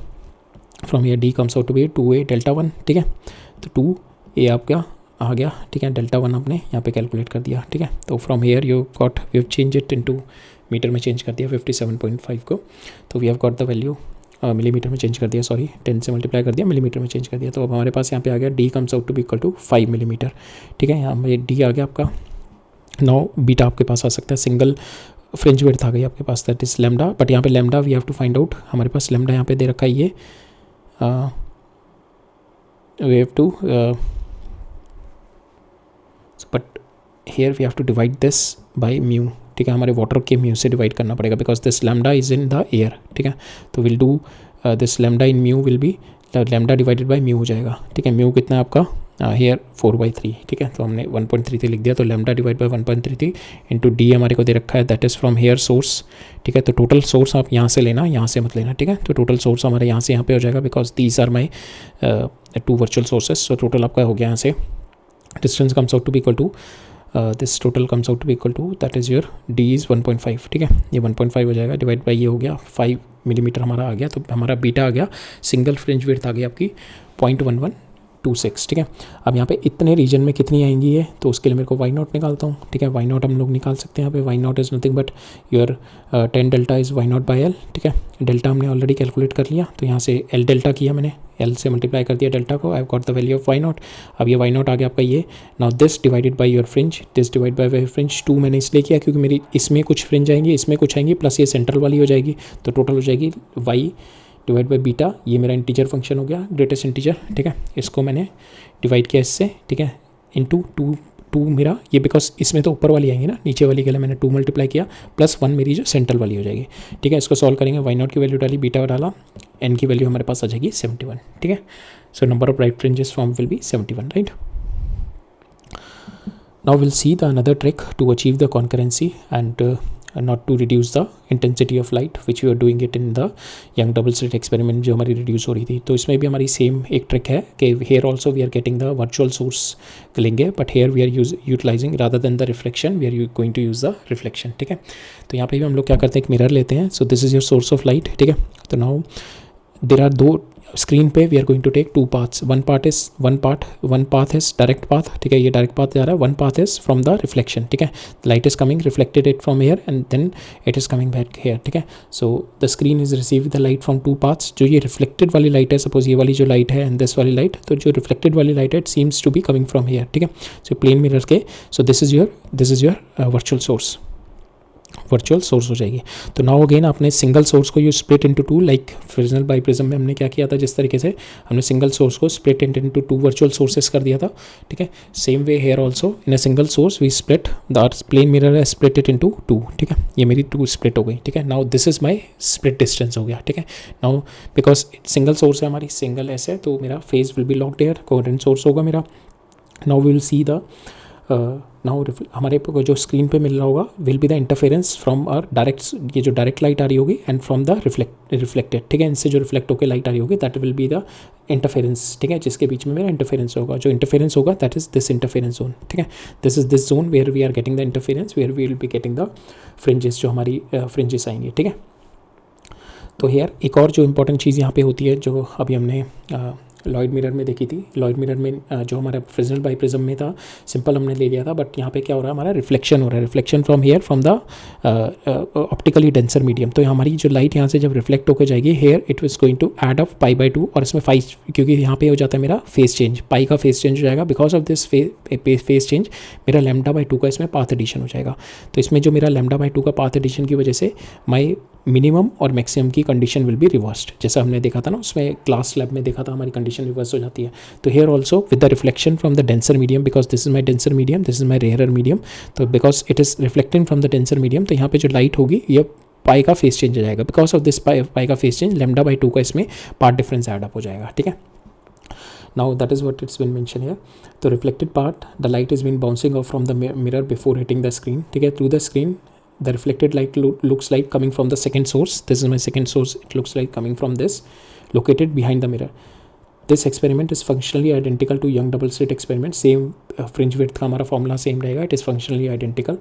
from here d comes out to be 2a delta 1, ठीक है। तो 2a आपका आ गया, ठीक है। डेल्टा 1 आपने यहाँ पे कैलकुलेट कर दिया, ठीक है। तो from here you got, we have change it into meter में चेंज कर दिया 57.5 को, तो we have got the value, millimeter में चेंज कर दिया, सॉरी 10 से मल्टीप्लाई कर दिया, मिलीमीटर में चेंज कर दिया। तो अब हमारे पास यहाँ पे आ गया d comes out to be equal to 5 millimeter, ठीक है। यहाँ पे डी आ गया आपका। नाउ बीटा आपके पास आ सकता है, सिंगल फ्रिंज विड्थ आ गई आपके पास, दैट इज़ लैम्डा। बट यहाँ पे lambda we have to find out, हमारे पास लैम्डा यहाँ पे दे रखा है, ये we have to, but here we have to divide this by mu, ठीक है। हमारे वाटर के म्यू से डिवाइड करना पड़ेगा, because this lambda is in the air, ठीक है। तो will do this lambda in mu will be lambda divided by mu हो जाएगा, ठीक है। म्यू कितना है आपका हेयर 4/3, ठीक है। तो हमने 1.33 लिख दिया, तो lambda divide by 1.33 into D हमारे को दे रखा है, that is from here source, ठीक है। तो टोटल सोर्स आप यहाँ से लेना, यहाँ से मत लेना, ठीक है। तो टोटल सोर्स हमारे यहाँ से यहाँ पे हो जाएगा, because these are my 2 virtual sources. So total आपका हो गया यहाँ से, distance comes out to be equal to this, total comes out to be equal to that is your d is 1.5, ठीक है। ये 1.5 हो जाएगा, डिवाइड बाई ये हो गया 5 मिलीमीटर हमारा आ गया। तो हमारा बीटा आ गया, सिंगल फ्रिंज विड्थ आ गई आपकी 0.1126, ठीक है। अब यहाँ पे इतने रीजन में कितनी आएंगी ये, तो उसके लिए मेरे को y0 निकालता हूँ, ठीक है। y0 हम लोग निकाल सकते हैं यहाँ पे, y0 is nothing but your 10 delta is y0 by l, ठीक है। डेल्टा हमने ऑलरेडी कैलकुलेट कर लिया, तो यहाँ से l डेल्टा किया मैंने, l से मल्टीप्लाई कर दिया डेल्टा को, I have got the value of y0। अब ये y0 आ गया आपका ये, now this divided by your fringe, this divide by your fringe 2 मैंने इसलिए किया क्योंकि मेरी इसमें कुछ फ्रिंज आएंगी, इसमें कुछ आएंगी, प्लस ये सेंट्रल वाली हो जाएगी, तो टोटल हो जाएगी y डिवाइड बाई बीटा। ये मेरा इंटीजर फंक्शन हो गया, ग्रेटेस्ट इंटीजर, ठीक है। इसको मैंने डिवाइड किया इससे, ठीक है, इंटू 2 मेरा ये, बिकॉज इसमें तो ऊपर वाली आएंगी ना, नीचे वाली के लिए मैंने 2 मल्टीप्लाई किया, प्लस 1 मेरी जो सेंट्रल वाली हो जाएगी, ठीक है। इसको सॉल्व करेंगे, y0 की वैल्यू डाली, बीटा डाला, n की वैल्यू हमारे पास आ जाएगी 71, ठीक है। So number of bright fringes form will be 71, right. Now we'll see the another trick to achieve the concurrency and not to reduce the intensity of light, which we are doing it in the young double slit experiment जो हमारी reduce हो रही थी। तो इसमें भी हमारी same एक trick है कि here also we are getting the virtual source लेंगे, but here we are utilizing rather than the reflection we are going to use the reflection, ठीक है। तो यहाँ पे भी हम लोग क्या करते हैं, एक मिरर लेते हैं, so this is your source of light, ठीक है। तो now there are दो स्क्रीन पे we are going to take two paths, one path is direct path, ठीक है, ये डायरेक्ट पाथ जा रहा है, one path is from the reflection, ठीक है, light is coming reflected it from here and then it is coming back here, ठीक है. So the screen is receive the light from two paths. जो ये रिफ्लेक्टेड वाली लाइट है, सपोज ये वाली जो लाइट है एंड दिस वाली लाइट, तो जो रिफ्लेक्टेड वाली लाइट है it seems to be coming from here, ठीक है. सो प्लेन मिरर के, so this is your virtual source हो जाएगी. तो नाउ अगेन आपने सिंगल सोर्स को you split into two, like Fresnel biprism में हमने क्या किया था, जिस तरीके से हमने सिंगल सोर्स को split into two virtual sources कर दिया था, ठीक है. Same way here also in a single source we split the plane mirror है स्प्लिट इट इनटू टू, ठीक है. ये मेरी टू स्प्लिट हो गई, ठीक है. Now this is my split distance हो गया, ठीक है. नाउ बिकॉज सिंगल सोर्स है हमारी, सिंगल एस है, तो मेरा phase will be locked here, coherent source होगा मेरा. Now we will see the now हमारे को जो स्क्रीन पे मिल रहा होगा will be the interference from our direct, ये जो डायरेक्ट लाइट आ रही होगी एंड फ्रॉम द रिफ्लेक्टेड, ठीक है. इनसे जो रिफ्लेक्ट होकर लाइट आ रही होगी that will be the interference, ठीक है, जिसके बीच में मेरा इंटरफेरेंस होगा. जो इंटरफेरेंस होगा that is this interference zone, ठीक है. This is this zone where we are getting the interference, where we will be getting the fringes, जो हमारी फ्रिंजेस आएंगे, ठीक है. तो हेयर एक और जो इंपॉर्टेंट चीज़ यहाँ पे होती है, जो अभी हमने लॉयड मिरर में देखी थी. लॉयड मिरर में जो हमारा फ्रेस्नेल बाइप्रिज्म में था सिंपल हमने ले लिया था, बट यहाँ पे क्या हो रहा है, हमारा रिफ्लेक्शन हो रहा है, reflection from here from the optically denser medium. तो हमारी जो लाइट यहाँ से जब रिफ्लेक्ट होकर जाएगी here, it is going to add up π/2, और इसमें 5, क्योंकि यहाँ पे हो जाता है मेरा फेस चेंज, पाई का फेस चेंज हो जाएगा. Because of this face change मेरा λ/2 का इसमें पाथ एडिशन हो जाएगा. तो इसमें जो मेरा λ/2 का पाथ एडिशन की वजह से माई मिनिमम और मैक्सिमम की कंडीशन विल बी रिवर्स्ड. जैसा हमने देखा था ना, उसमें क्लास लैब में देखा था, हमारी कंडीशन रिवर्स हो जाती है. तो here also with the reflection from the denser medium, because this is my denser medium, this is my rarer medium, तो because it is reflecting from the denser medium, तो यहाँ पे जो लाइट होगी ये पाई का फेस चेंज हो जाएगा. बिकॉज ऑफ दिस पाई का फेस चेंज λ/2 का इसमें पार्ट डिफरेंस एड अप हो जाएगा, ठीक है. Now that is what it's been mentioned here. The reflected part, the light is been bouncing off from the mirror before hitting the screen, ठीक है. Through the screen the reflected light looks like coming from the second source. This is my second source. It looks like coming from this, located behind the mirror. This experiment is functionally identical to Young double slit experiment. Same fringe width का हमारा formula same रहेगा. It is functionally identical.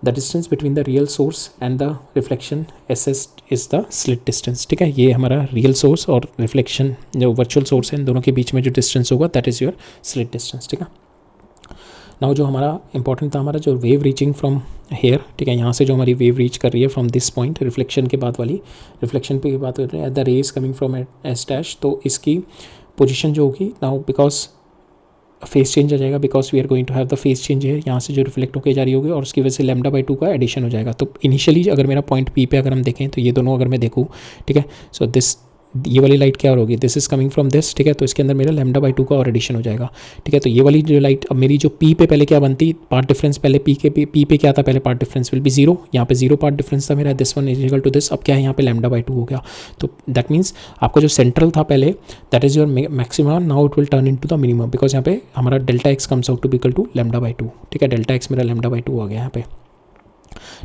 The distance between the real source and the reflection SS is the slit distance, ठीक है. ये हमारा रियल सोर्स और रिफ्लेक्शन जो वर्चुअल सोर्स है, इन दोनों के बीच में जो डिस्टेंस होगा that is your slit distance, ठीक है. नाउ जो हमारा इंपॉर्टेंट था, हमारा जो वेव रीचिंग फ्रॉम हेयर, ठीक है, यहाँ से जो हमारी वेव रीच कर रही है फ्रॉम दिस पॉइंट, रिफ्लेक्शन के बाद वाली, रिफ्लेक्शन पे बात कर रहे हैं, at the rays coming from S dash, तो इसकी पोजीशन जो होगी नाउ, बिकॉज फेस चेंज आ जाएगा, because we are going to have the phase change है, यहाँ से जो रिफ्लेक्ट होकर जा रही होगी, और उसकी वजह से λ/2 का एडिशन हो जाएगा. तो इनिशियली अगर मेरा पॉइंट पी पे अगर हम देखें, तो ये दोनों अगर मैं देखूँ, ठीक है, सो दिस ये वाली लाइट क्या होगी, this is coming from this, ठीक है. तो इसके अंदर मेरा λ/2 का और एडिशन हो जाएगा, ठीक है. तो ये वाली जो लाइट, अब मेरी जो पी पे पहले क्या बनती, पार्ट डिफरेंस पहले पी पे क्या था, पहले पार्ट डिफरेंस विल बी 0, यहाँ पे 0 पार्ट डिफरेंस था मेरा, this one is equal to this. अब क्या है, यहाँ पे λ/2 हो गया. तो दैट मीन्स आपका जो सेंट्रल था पहले, that is your maximum, now it will turn into the minimum, because यहाँ पे हमारा Δx comes out to be equal to λ/2, ठीक है. Δx मेरा λ/2 आ गया यहाँ पे,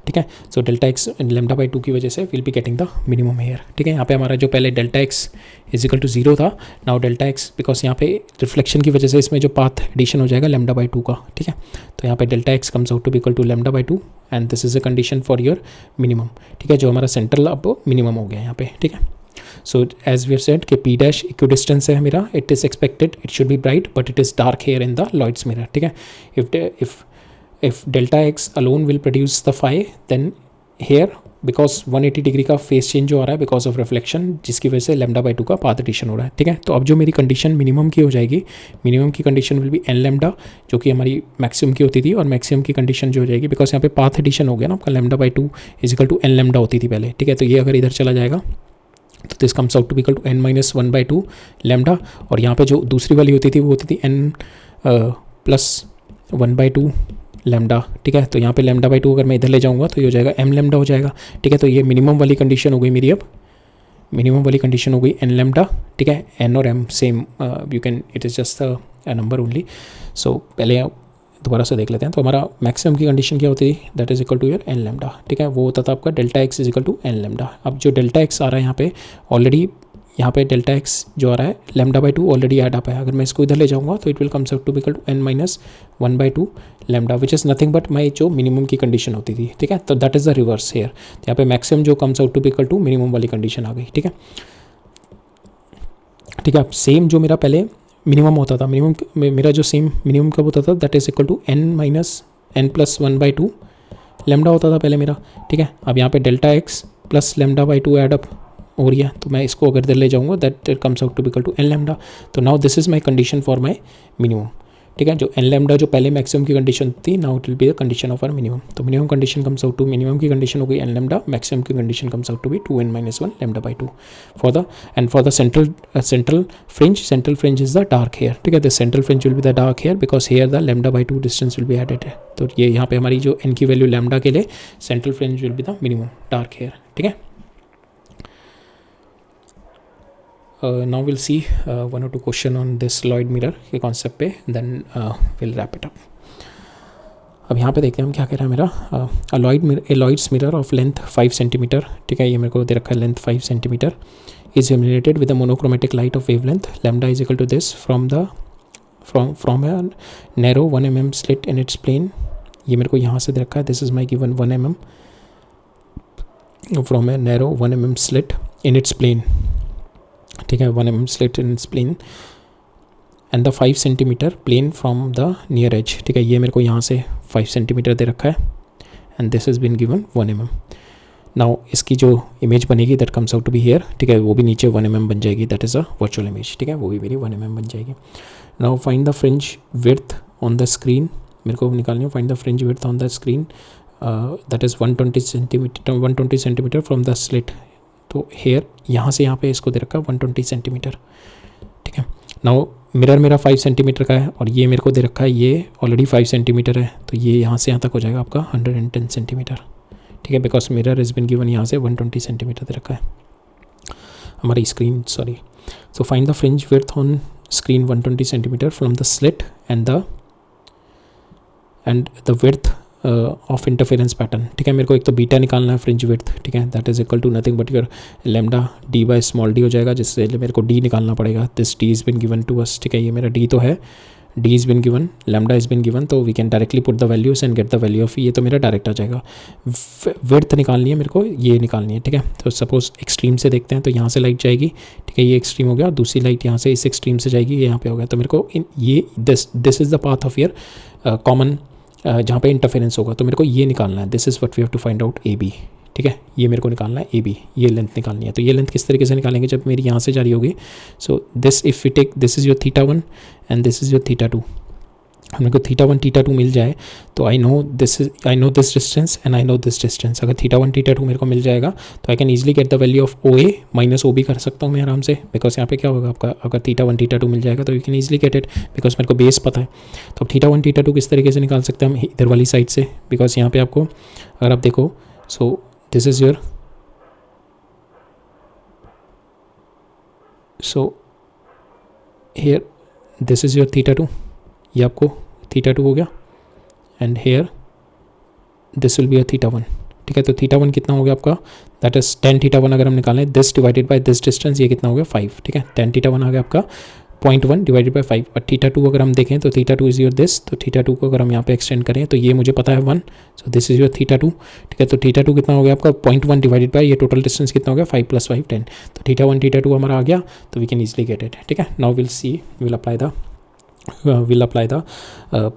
ठीक है. सो Δx λ/2 की वजह से will be getting the minimum here, ठीक है. यहाँ पे हमारा जो पहले Δx इज इक्वल टू 0 था, नाउ Δx, बिकॉज यहाँ पे रिफ्लेक्शन की वजह से इसमें जो पाथ एडिशन हो जाएगा λ/2 का, ठीक है. तो यहाँ पे Δx comes out to be equal to λ/2 and this is a condition for your minimum, ठीक है. जो हमारा सेंट्रल अब मिनिमम हो गया यहाँ पे, ठीक है. So as we have said कि P डैश इक्व डिस्टेंस है मेरा, it is expected it should be bright, but it is dark here in the Lloyd's mirror, ठीक है. if Δx alone will produce the phi, then here because 180 degree का फेस चेंज जो आ रहा है बिकॉज ऑफ रिफ्लेक्शन, जिसकी वजह से λ/2 का पाथ एडिशन हो रहा है, ठीक है. तो अब जो मेरी कंडीशन मिनिमम की हो जाएगी, मिनिमम की कंडीशन विल बी nλ, जो कि हमारी मैक्सिमम की होती थी, और मैक्सिमम की कंडीशन जो हो जाएगी, बिकॉज यहाँ पे पाथ एडिशन हो गया ना आपका, λ/2 इज इक्वल टू nλ होती थी पहले, ठीक है. तो ये अगर इधर चला जाएगा तो this comes out to be equal to n-1/2 λ, और यहाँ पे जो दूसरी वाली होती थी वो होती थी n+1/2 लैम्डा, ठीक है. तो यहाँ पे λ/2 अगर मैं इधर ले जाऊँगा तो ये हो जाएगा mλ हो जाएगा, ठीक है. तो ये मिनिमम वाली कंडीशन हो गई मेरी, अब मिनिमम वाली कंडीशन हो गई nλ, ठीक है. n और m same, you can, it is just a number only. So पहले दोबारा से देख लेते हैं. तो हमारा मैक्सिमम की कंडीशन क्या होती थी, that is equal to your nλ, ठीक है. वो होता था आपका Δx is equal to nλ. अब जो Δx आ रहा है यहाँ पे ऑलरेडी, यहाँ पे Δx जो आ रहा है λ/2 ऑलरेडी ऐड अप है. अगर मैं इसको इधर ले जाऊँगा तो it will comes out to be equal to n-1/2 lambda, which is nothing but my जो मिनिमम की कंडीशन होती थी, ठीक है. तो that is the reverse here. यहाँ पे मैक्सिमम जो comes out to be equal to minimum वाली कंडीशन आ गई, ठीक है. ठीक है। सेम जो मेरा पहले मिनिमम होता था, मिनिमम मेरा जो सेम मिनिमम कब होता था, that is equal to n minus n plus 1/2 lambda होता था पहले मेरा, ठीक है। अब यहाँ पे delta x plus lambda by 2 add up हो रही है, तो मैं इसको अगर इधर ले जाऊँगा that comes out to equal to n lambda. तो now this is my condition for my minimum, ठीक है। जो n लेमडा जो पहले मैक्सिमम की कंडीशन थी, now it will be the condition of our minimum. तो minimum condition comes out to, minimum की कंडीशन हो गई n लेमडा, मैक्सिमम की condition comes out to be 2n minus 1 lambda by 2 for the central fringe is the dark here, ठीक है। The central fringe will be the dark here because here the lambda by 2 distance will be added है। तो ये यहाँ पे हमारी जो n की वैल्यू लेमडा के लिए central fringe will be the minimum dark here, ठीक है। Now we'll see one or two question on this Lloyd mirror के concept पे, then we'll wrap it up. अब यहाँ पे देखते हैं हम क्या कह रहा है मेरा, Lloyd's mirror of length 5 cm, ठीक है। ये मेरे को दे रखा है length 5 cm is illuminated with a monochromatic light of wavelength lambda is equal to this from a narrow 1 mm slit in its plane। ये मेरे को यहाँ से दे रखा है, this is my given 1 mm from a narrow 1 mm slit in its plane, ठीक है। 1 mm slit in its plane and the 5 cm plane from the near edge, ठीक है। ये मेरे को यहाँ से 5 cm दे रखा है and this has been given 1 mm। Now इसकी जो इमेज बनेगी that comes out to be here, ठीक है। वो भी नीचे 1 mm बन जाएगी, that is a virtual image, ठीक है। वो भी मेरी 1 mm बन जाएगी। Now find the fringe width on the screen, मेरे को निकालनी है find the fringe width on the screen, that is 120 centimetre from the slit. तो हेयर यहाँ से यहाँ पे इसको दे रखा है 120 सेंटीमीटर, ठीक है। नाउ मिरर मेरा 5 सेंटीमीटर का है और ये मेरे को दे रखा है ये ऑलरेडी 5 सेंटीमीटर है, तो ये यहाँ से यहाँ तक हो जाएगा आपका 110 सेंटीमीटर, ठीक है। Because mirror is been given यहाँ से 120 सेंटीमीटर दे रखा है हमारी screen, sorry. So find the fringe width on screen 120 centimetre from the slit and the width of interference pattern, ठीक है। मेरे को एक तो बीटा निकालना है फ्रिंज विड्थ, ठीक है। That is equal to nothing but your lambda D by small D हो जाएगा, जिससे मेरे को डी निकालना पड़ेगा। This D is been given to us, ठीक है। ये मेरा डी तो है, D is been given, lambda is been given, तो we can directly put the values and get the value of, ये तो मेरा डायरेक्ट आ जाएगा। विड्थ निकालनी है मेरे को, ये निकालनी है, ठीक है। तो सपोज एक्सट्रीम से देखते हैं, तो यहाँ से लाइट जाएगी, ठीक है। ये एक्सट्रीम हो गया और दूसरी लाइट यहाँ से इस एक्सट्रीम से जाएगी, ये यहाँ पे हो गया। तो मेरे को ये this is the path of year common जहाँ पे इंटरफेरेंस होगा, तो मेरे को ये निकालना है। This is what we have to find out A B, ठीक है। ये मेरे को निकालना है ए बी, ये लेंथ निकालनी है। तो ये लेंथ किस तरीके से निकालेंगे, जब मेरी यहाँ से जा रही होगी। So this if we take this is your θ1 and this is your θ2, मेरे को θ1 θ2 मिल जाए तो I know this distance and I know this distance. अगर θ1 θ2 मेरे को मिल जाएगा तो I can easily get the value of O A minus O B कर सकता हूँ मैं आराम से, बिकॉज यहाँ पे क्या होगा आपका, अगर θ1 θ2 मिल जाएगा तो you can easily get it because मेरे को बेस पता है। तो अब θ1 θ2 किस तरीके से निकाल सकते हैं हम, इधर वाली साइड से, बिकॉज यहाँ पे आपको अगर आप देखो, so this is your, so here this is your θ2, ये आपको θ2 हो गया and here this will be a θ1, ठीक है। तो θ1 कितना हो गया आपका, दैट इज tan θ1 अगर हम निकालें, this divided by this distance, ये कितना हो गया 5, ठीक है। tan θ1 आ गया आपका 0.1 डिवाइडेड बाय 5। और θ2 अगर हम देखें तो θ2 इज़ योर दिस, तो θ2 को अगर हम यहाँ पे एक्सटेंड करें तो ये मुझे पता है 1, सो दिस इज़ योर θ2, ठीक है। तो θ2 कितना हो गया आपका 0.1 डिवाइडेड बाय ये टोटल डिस्टेंस कितना हो गया 5 + 5 10। तो θ1 θ2 हमारा आ गया, तो we can easily get it, ठीक है। Now will see, will apply the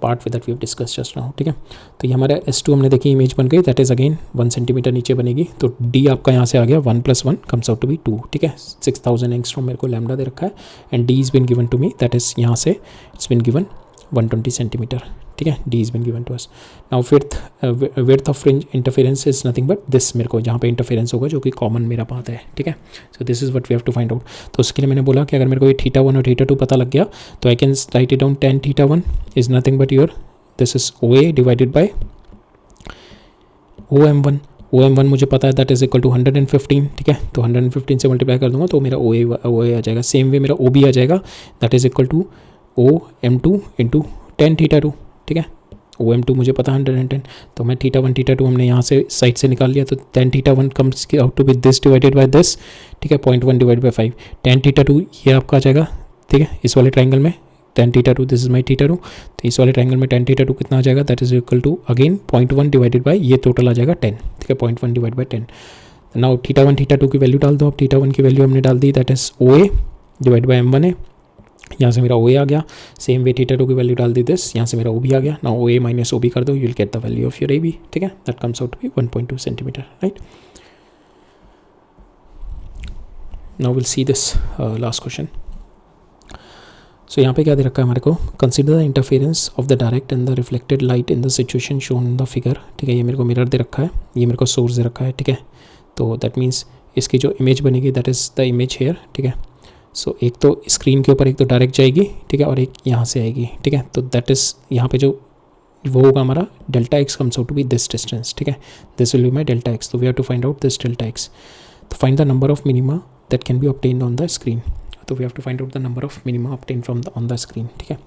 part with that we have discuss just now, ठीक है। तो ये हमारा S2 हमने देखी इमेज बन गई, दैट इज अगेन 1 सेंटीमीटर नीचे बनेगी। तो D आपका यहाँ से आ गया 1 + 1 कम्स आउट टू बी 2, ठीक है। 6000 एंगस्ट्रॉम मेरे को लैम्डा दे रखा है and D is been given to me, that is यहाँ से इट्स बिन गिवन 120 सेंटीमीटर, ठीक है। D is been given to us. Now width of fringe interference is nothing but this, मेरे को जहाँ पे इंटरफेरेंस होगा जो कि कॉमन मेरा पाथ है, ठीक है। So this is what we have to find out. तो उसके लिए मैंने बोला कि अगर मेरे को ये θ1 और θ2 पता लग गया तो I can write it down, tan θ1 is nothing but your this is OA divided by OM1 मुझे पता है, दैट इज इक्वल टू 115, ठीक है। तो 115 से मल्टीप्लाई कर दूंगा तो मेरा OA आ जाएगा। सेम वे मेरा OB आ जाएगा, that is equal to OM2 into tan θ2, ठीक है। OM2 मुझे पता है 110, तो मैं θ1 θ2 हमने यहाँ से साइड से निकाल लिया, तो tan θ1 comes out to be this divided by this, ठीक है। 0.1 डिवाइड बाय 5, tan θ2 ये आपका आ जाएगा, ठीक है। इस वाले ट्राइंगल में tan θ2, दिस इज माई θ2, तो इस वाले ट्राइंगल में tan θ2 कितना आ जाएगा, that is equal to again 0.1 divided by ये टोटल आ जाएगा 10, ठीक है। 0.1 डिवाइड बाय 10। नाउ θ1 θ2 की वैल्यू डाल दो, अब θ1 की वैल्यू हमने डाल दी, that is OA divide by m1 है, यहाँ से मेरा OA आ गया, सेम वे थीटा टू की वैल्यू डाल दी दिस, यहाँ से मेरा OB आ गया, ना OA माइनस OB कर दो, you will get the value of your AB, ठीक है, that comes out to be 1.2 centimetre, right. Now will see this last question. So यहाँ पे क्या दे रखा है हमारे को, consider the interference of the direct and the reflected light in the situation shown in the figure, ठीक है, ये मेरे को मिरर दे रखा है, ये मेरे को सोर्स दे रखा है, ठीक है, तो दैट मीन्स इसकी जो इमेज बनेगी that is the image here, ठीक है। सो एक तो स्क्रीन के ऊपर एक तो डायरेक्ट जाएगी, ठीक है, और एक यहाँ से आएगी, ठीक है, तो दैट इज़ यहाँ पे जो वो होगा हमारा delta x comes out to be this distance, ठीक है, this will be my delta x, तो we have to find out this delta x, तो find the number of minima that can be obtained on the screen, तो we have to find out the number of minima obtained from the on the screen, ठीक है।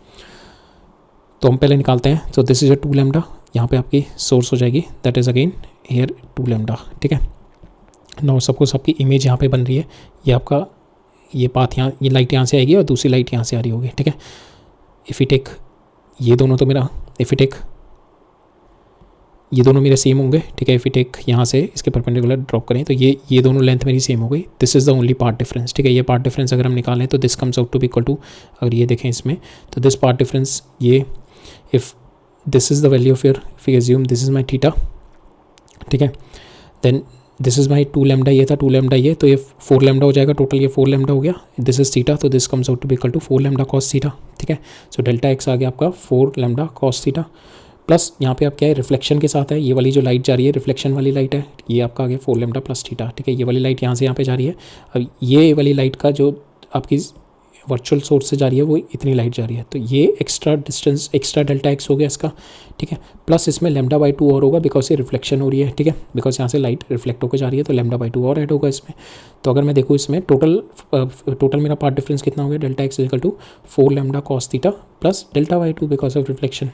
तो हम पहले निकालते हैं, तो दिस इज अ 2 लैम्डा, यहाँ पे आपकी सोर्स हो जाएगी, that is again here 2 lambda, ठीक है। नाउ सपोज आपकी इमेज यहाँ पे बन रही है, ये आपका ये पाथ यहाँ, ये लाइट यहाँ से आएगी और दूसरी लाइट यहाँ से आ रही होगी, ठीक है। इफ़ यू टेक ये दोनों तो मेरा, इफ़ यू टेक ये दोनों मेरे सेम होंगे, ठीक है, इफ़ यू टेक यहाँ से इसके परपेंडिकुलर ड्रॉप करें तो ये दोनों लेंथ मेरी सेम हो गई, this is the only part difference, ठीक है। ये पार्ट डिफरेंस अगर हम निकालें तो this comes out to be equal to, अगर ये देखें इसमें तो दिस पार्ट डिफरेंस, ये if this is the value of your, if you assume this is my theta, ठीक है, then this is my 2 lambda, ये था 2 लैम्डा, ये तो ये 4 लैम्डा हो जाएगा टोटल, ये 4 लैम्डा हो गया, दिस इज़ थीटा, तो this comes out to be equal to 4 lambda cos theta, ठीक है। सो डेल्टा एक्स आ गया आपका 4 लैम्डा कॉस थीटा, प्लस यहाँ पे आप क्या है रिफ्लेक्शन के साथ है, ये वाली जो लाइट जा रही है रिफ्लेक्शन वाली लाइट है, ये आपका आ गया 4 लैम्डा प्लस थीटा, ठीक है, ये वाली लाइट यहाँ से यहाँ पे जा रही है, अब ये वाली लाइट का जो आपकी वर्चुअल सोर्स से जा रही है वो इतनी लाइट जा रही है, तो ये extra distance, extra delta x हो गया इसका, ठीक है, प्लस इसमें लैम्डा बाई 2 और होगा बिकॉज ये रिफ्लेक्शन हो रही है, ठीक है, बिकॉज यहाँ से लाइट रिफ्लेक्ट होकर जा रही है, तो लैम्डा बाई 2 और ऐड होगा इसमें। तो अगर मैं देखूँ इसमें टोटल मेरा पार्ट डिफरेंस कितना हो गया, delta x equal to 4 lambda cos theta plus delta by 2 because of reflection.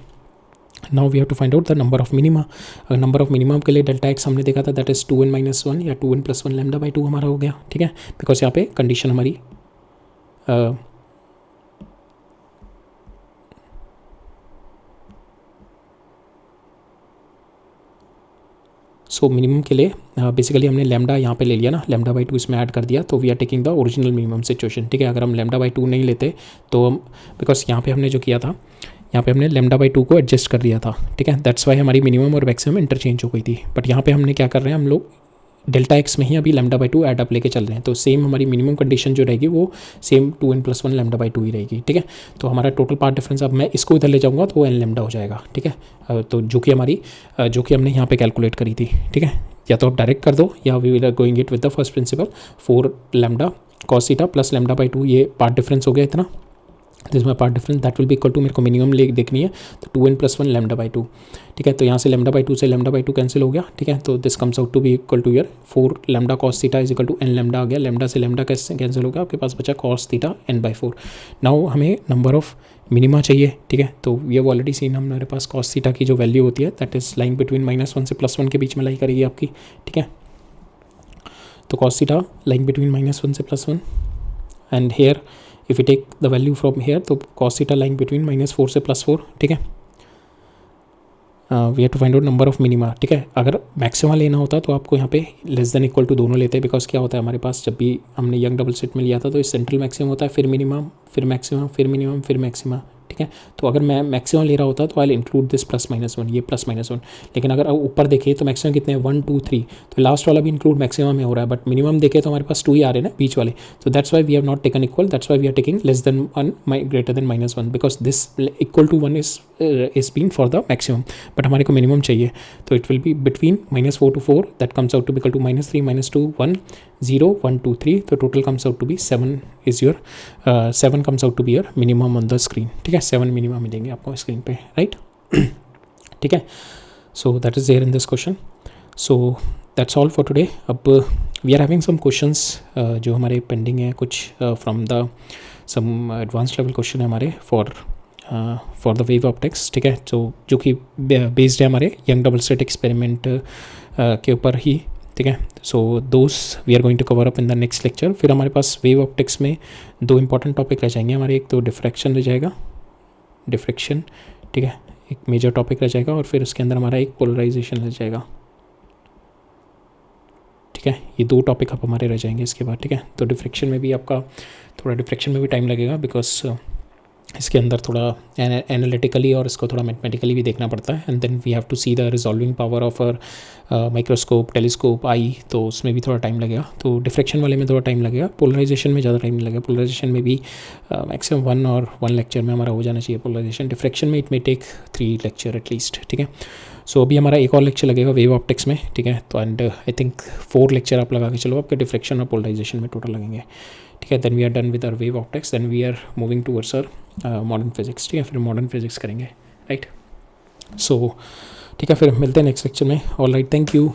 Now we have to find out the number of minima, number of minimum के लिए डेल्टा एक्स हमने देखा था दैट इज 2n-1 या 2n+1 लैम्डा बाई 2 हमारा हो गया, ठीक है, बिकॉज यहाँ पे कंडीशन हमारी सो मिनिमम के लिए बेसिकली हमने लैम्डा यहाँ पे ले लिया ना, लैम्डा बाई 2 इसमें ऐड कर दिया, तो we are taking the original minimum situation, ठीक है। अगर हम लैम्डा बाई 2 नहीं लेते तो हम, बिकॉज यहाँ पे हमने जो किया था, यहाँ पे हमने लैम्डा बाई 2 को एडजस्ट कर दिया था, ठीक है, दैट्स वाई हमारी मिनिमम और मैक्सिमम इंटरचेंज हो गई थी, बट यहाँ पे हमने क्या कर रहे हैं, हम लोग डेल्टा एक्स में ही अभी लैम्डा बाई 2 ऐड अप लेके चल रहे हैं, तो सेम हमारी मिनिमम कंडीशन जो रहेगी वो सेम 2n+1 लैम्डा बाई 2 ही रहेगी, ठीक है। तो हमारा टोटल पार्ट डिफरेंस, अब मैं इसको इधर ले जाऊँगा तो वो n लैम्डा हो जाएगा, ठीक है, तो जो कि हमारी जो कि हमने यहाँ पे कैलकुलेट करी थी, ठीक है, या तो आप डायरेक्ट कर दो या we will going it with the first principle 4 lambda cos theta plus lambda by 2, ये पार्ट डिफरेंस हो गया इतना, this my part difference that will be equal to, मेरे को मिनिमम ले देखनी है तो 2n+1 लैम्डा बाई 2, ठीक है, तो यहाँ से लैम्डा बाई 2 से लैम्डा बाई 2 कैंसिल हो गया, ठीक है, तो this comes out to be equal to your 4 lambda cos theta is equal to n lambda आ गया, लैम्डा से लैम्डा कैंसिल हो गया, आपके पास बचा कॉस थीटा n/4। नाउ हमें नंबर ऑफ मिनिमा चाहिए, ठीक है, तो ये ऑलरेडी सीन हमारे पास कॉस थीटा की जो वैल्यू होती है दैट इज लाइंग बिटवीन -1 से +1 के बीच में लाई करेगी आपकी, ठीक है, तो कॉस थीटा लाइंग बिटवीन -1 से +1 and here if you take the value from here तो कॉस थीटा लाइंग बिटवीन -4 से +4, ठीक है। We have to find out number of minima, ठीक है। अगर मैक्सिमा लेना होता तो आपको यहाँ पे लेस देन इक्वल टू दोनों लेते हैं, बिकॉज क्या होता है हमारे पास जब भी हमने यंग डबल स्लिट में लिया था तो इस सेंट्रल मैक्सिमम होता है, फिर मिनिमम, फिर मैक्सिमम, फिर मिनिमम, फिर मैक्सिमा, ठीक है। तो अगर मैं मैक्सिमम ले रहा होता तो आई इंक्लूड दिस +-1, ये +-1, लेकिन अगर ऊपर देखिए तो मैक्सिमम कितने हैं 1 2 3, तो लास्ट वाला भी इंक्लूड मैक्सिमम में हो रहा है, बट मिनिमम देखे तो हमारे पास 2 ही आ रहे हैं ना बीच वाले, तो that's why we have not taken equal, that's why we are taking less than 1 greater than -1, because this equal to 1 is been for the maximum, but हमारे को मिनिमम चाहिए, तो it will be between -4 to 4 that comes out to be equal to -3 -2 1 0 1 2 3, तो total comes out to be 7 is your 7 comes out to be your minimum on the screen, ठीक है, 7 मिनिमम मिलेंगे आपको स्क्रीन पे, राइट, ठीक है। So that is there in this question, so that's all for today. अब we are having some questions जो हमारे पेंडिंग है कुछ from the some advance level question है हमारे फॉर द वेव ऑप्टिक्स, ठीक है, जो कि बेस्ड है हमारे यंग डबल स्लिट एक्सपेरिमेंट के ऊपर ही, ठीक है। So those we are going to cover up in the next lecture. फिर हमारे पास वेव ऑप्टिक्स में 2 इंपॉर्टेंट टॉपिक रह जाएंगे हमारे, एक तो डिफ्रैक्शन रह जाएगा, डिफ्रैक्शन, ठीक है, एक मेजर टॉपिक रह जाएगा, और फिर उसके अंदर हमारा एक पोलराइजेशन रह जाएगा, ठीक है, ये 2 टॉपिक अब हमारे रह जाएंगे इसके बाद, ठीक है। तो डिफ्रैक्शन में भी आपका थोड़ा डिफ्रेक्शन में भी टाइम लगेगा, बिकॉज इसके अंदर थोड़ा एनालिटिकली और इसको थोड़ा मैथमेटिकली भी देखना पड़ता है, and then we have to see the resolving power of our microscope, telescope, eye, तो उसमें भी थोड़ा टाइम लगेगा। तो डिफ्रेक्शन वाले में थोड़ा टाइम लगेगा, पोलराइजेशन में ज़्यादा टाइम नहीं लगेगा। पोलराइजेशन में भी मैक्सिमम 1 लेक्चर में हमारा हो जाना चाहिए पोलराइजेशन। डिफ्रेक्शन में it may take 3 lecture at least, ठीक है। सो अभी हमारा एक और लेक्चर लगेगा वेव ऑप्टिक्स में, ठीक है। तो एंड आई थिंक 4 लेक्चर आप लगा के चलो, आपके डिफ्रेक्शन और पोलराइजेशन में टोटल लगेंगे, ठीक है। Then we are done with our wave optics, then we are moving towards our modern physics, ठीक है। फिर मॉडर्न फिजिक्स करेंगे, राइट। सो ठीक है, फिर मिलते हैं नेक्स्ट लेक्चर में। All right, thank you.